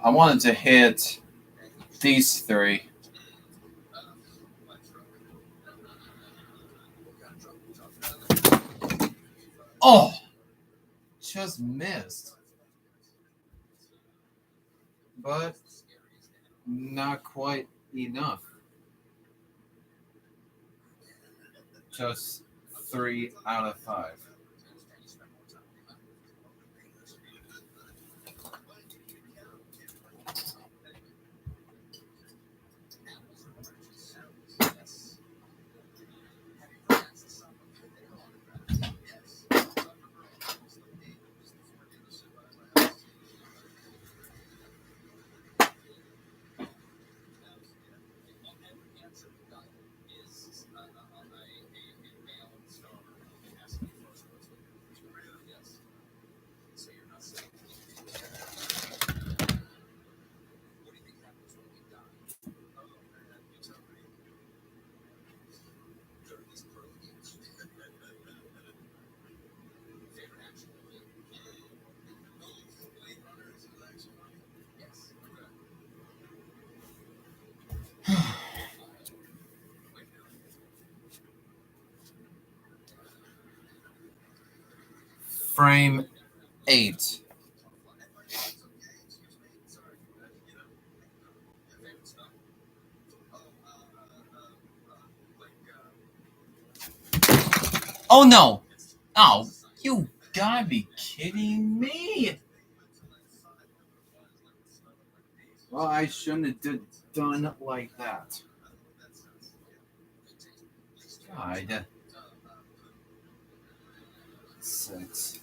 I wanted to hit these 3. Oh, just missed. But not quite enough. Just 3 out of 5. Frame 8. Oh no! Oh, you gotta be kidding me! Well, I shouldn't have done it like that. God. 6.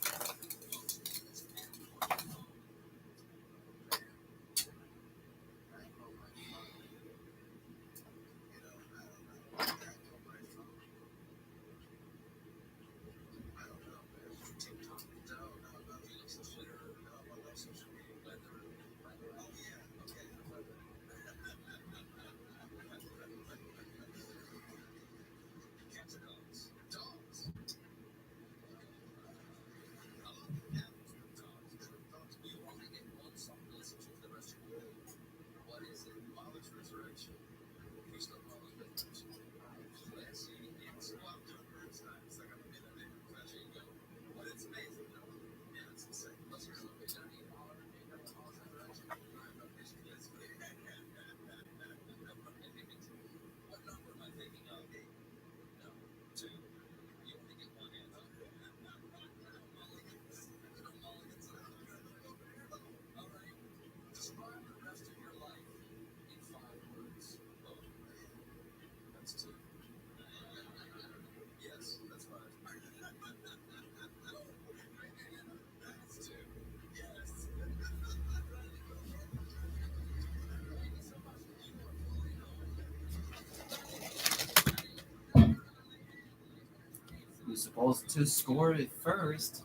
You're supposed to score it first.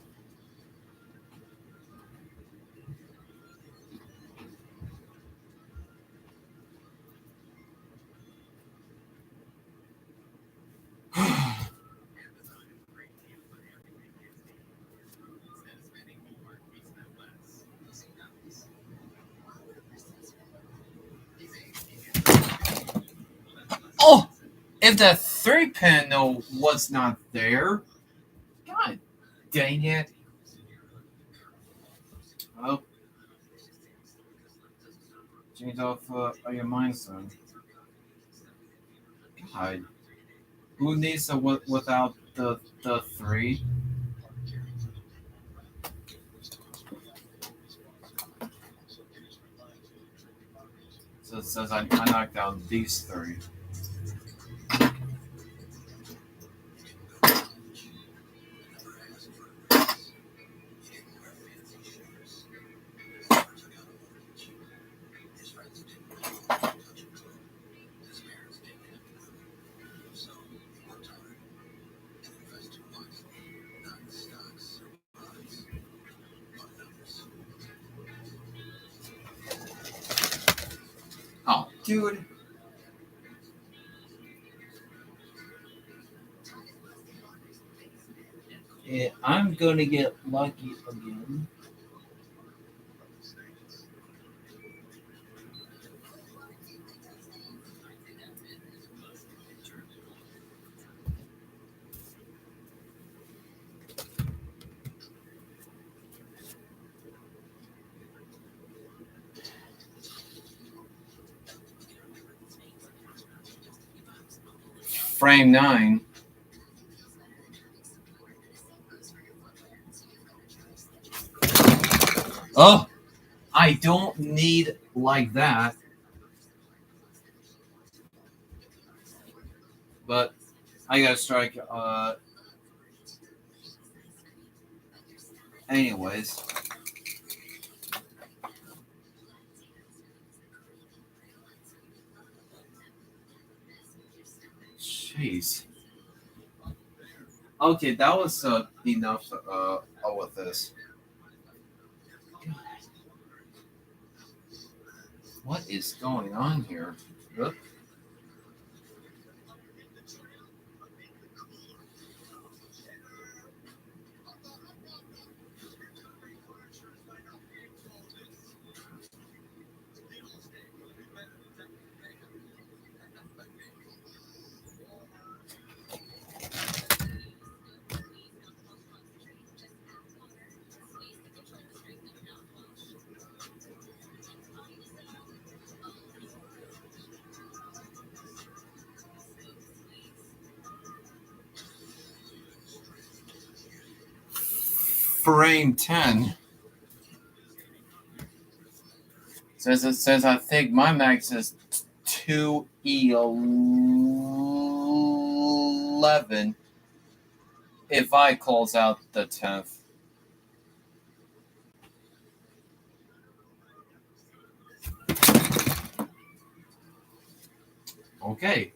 Oh! If that 3-pin was not there, God dang it. Well, change off your mindset. God. Who needs a without the 3? So it says I knocked out these 3. Oh, dude. Yeah, I'm gonna get lucky again. frame 9. Oh, I don't need like that. But I gotta strike. Anyways. Jeez. Okay, that was enough with this. What is going on here? Oop. Frame 10 says I think my max is 2E11 if I close out the 10th. Okay.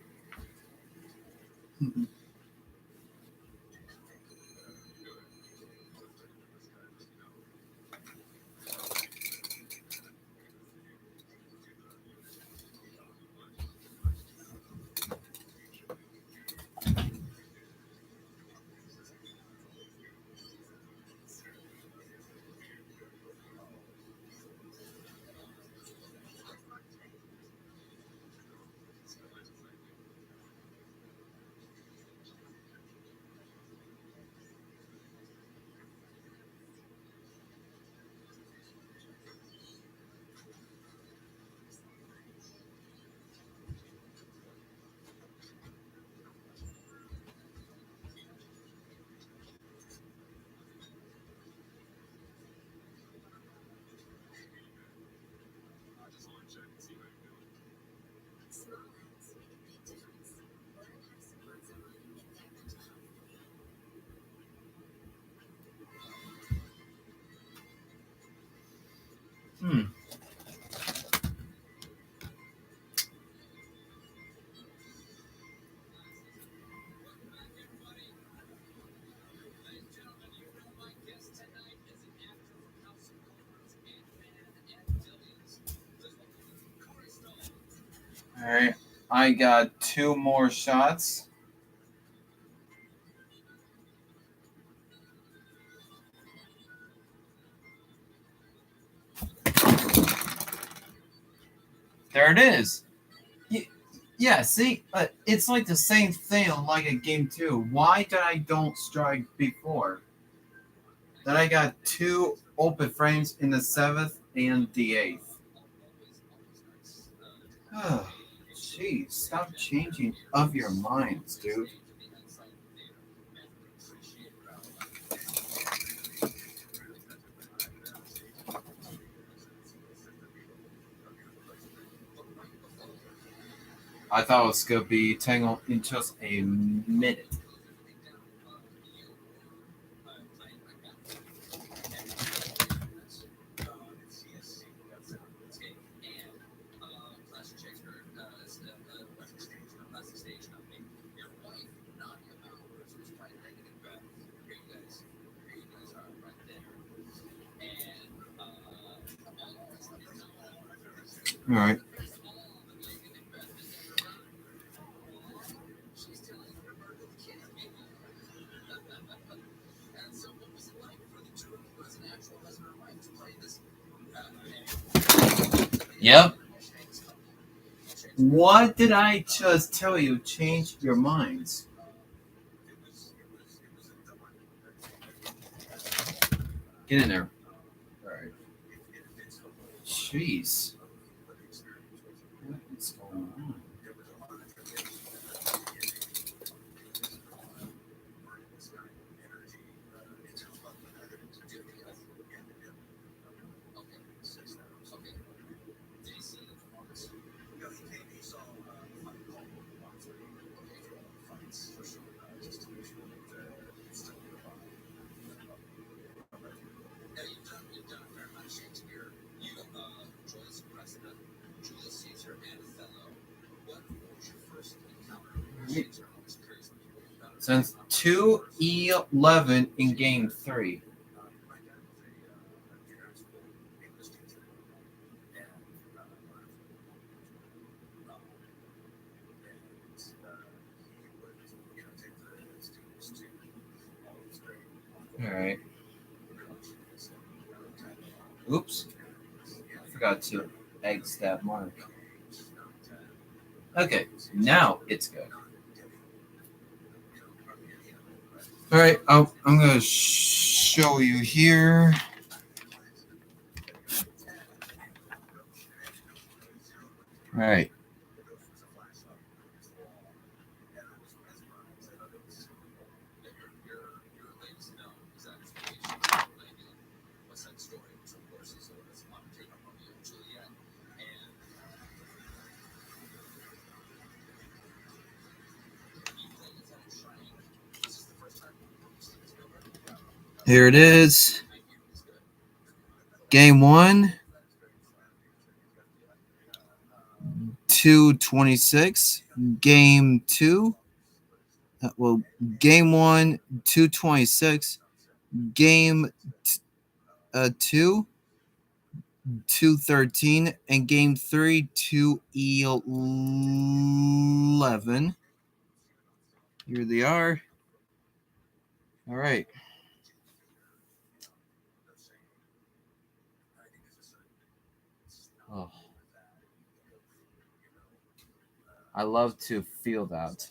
All right, I got 2 more shots. There it is. Yeah, see, it's like the same thing like a game 2. Why did I don't strike before? Then I got 2 open frames in the 7th and the 8th. Oh, jeez, stop changing of your minds, dude. I thought it was going to be tangled in just a minute. All right. Yep. What did I just tell you? Change your minds. Get in there. All right. Jeez. What is going on? Since 2-11 in game 3. All right. Oops. I forgot to X that mark. Okay, now it's good. All right, I'm going to show you here. All right. Here it is. Game 1, 226. Game 2. Game 1, 226. Game 2, 213. And game 3, 211. Here they are. All right. Oh. I love to feel that.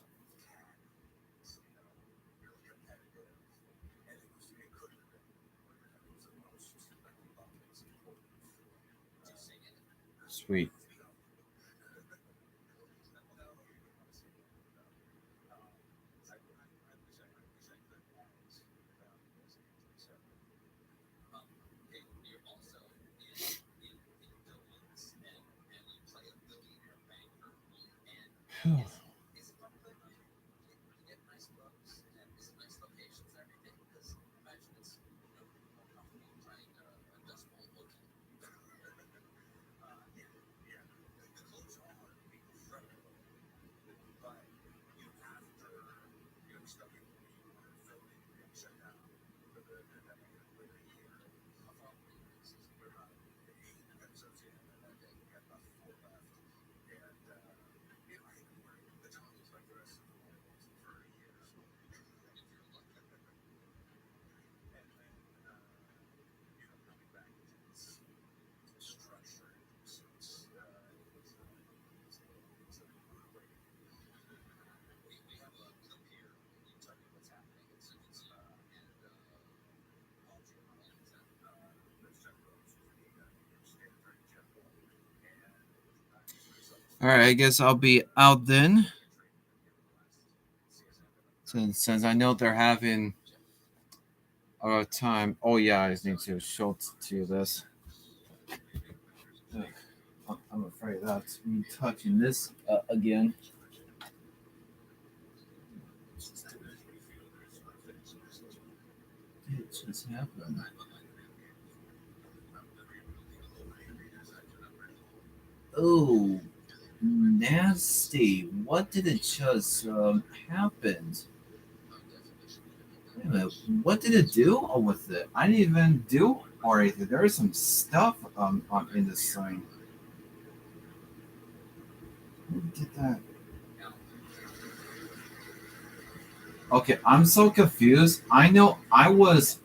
Sweet. All right, I guess I'll be out then. Since I know they're having a time. Oh, yeah, I just need to show to you this. I'm afraid that's me touching this again. It just happened. Oh, nasty. What did it just happen? Wait a minute. What did it do with it? I didn't even do anything. There's some stuff in this thing. Who did that? Okay, I'm so confused. I know I was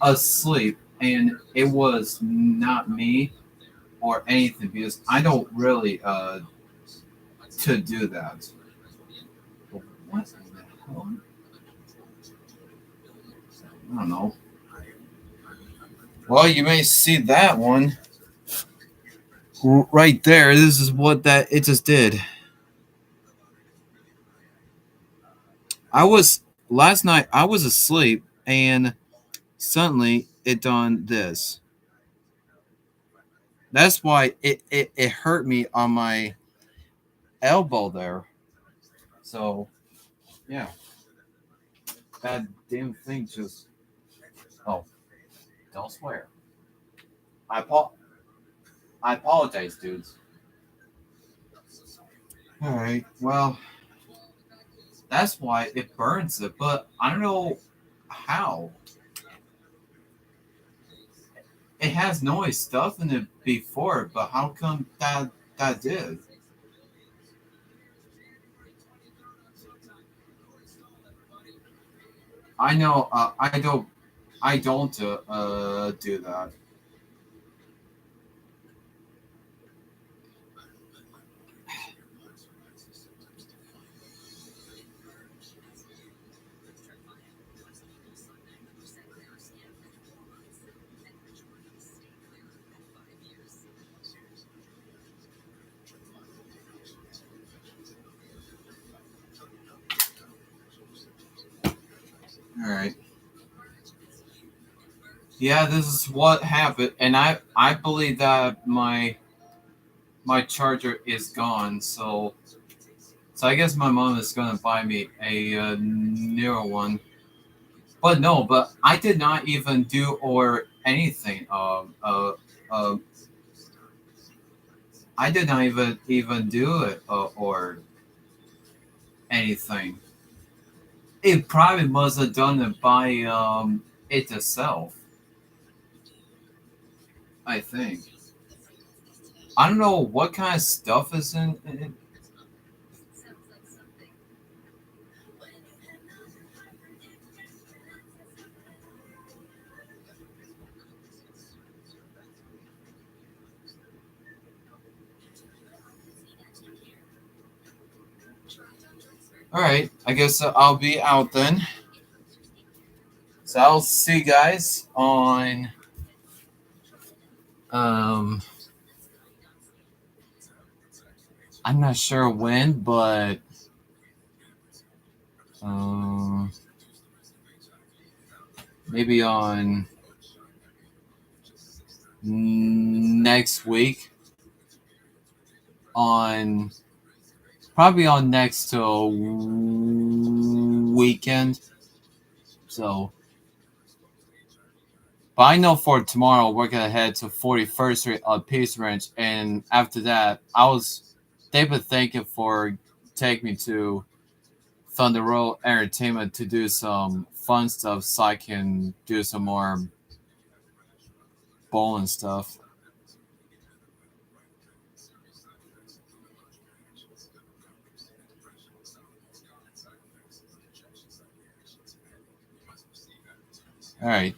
asleep and it was not me or anything because I don't really to do that. But what the hell? I don't know. Well, you may see that one right there. This is what it just did. Last night I was asleep and suddenly it done this. That's why it hurt me on my elbow there. So, yeah. That damn thing just... Oh, don't swear. I apologize, dudes. All right, well... That's why it burns it, but I don't know how. It has noise stuff in it before, but how come that did? I know. I don't do that. All right. Yeah, this is what happened, and I believe that my charger is gone. So I guess my mom is gonna buy me a newer one. But no, but I did not even do or anything. I did not even do it or anything. It probably must have done it by it itself. I think. I don't know what kind of stuff is in it. All right, I guess I'll be out then. So I'll see you guys on I'm not sure when, but maybe on next week, on probably on next weekend. So, but I know for tomorrow we're gonna head to 41st Street Peace Ranch, and after that, they've been thinking for take me to Thunder Road Entertainment to do some fun stuff, so I can do some more bowling stuff. All right.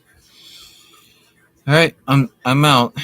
I'm out.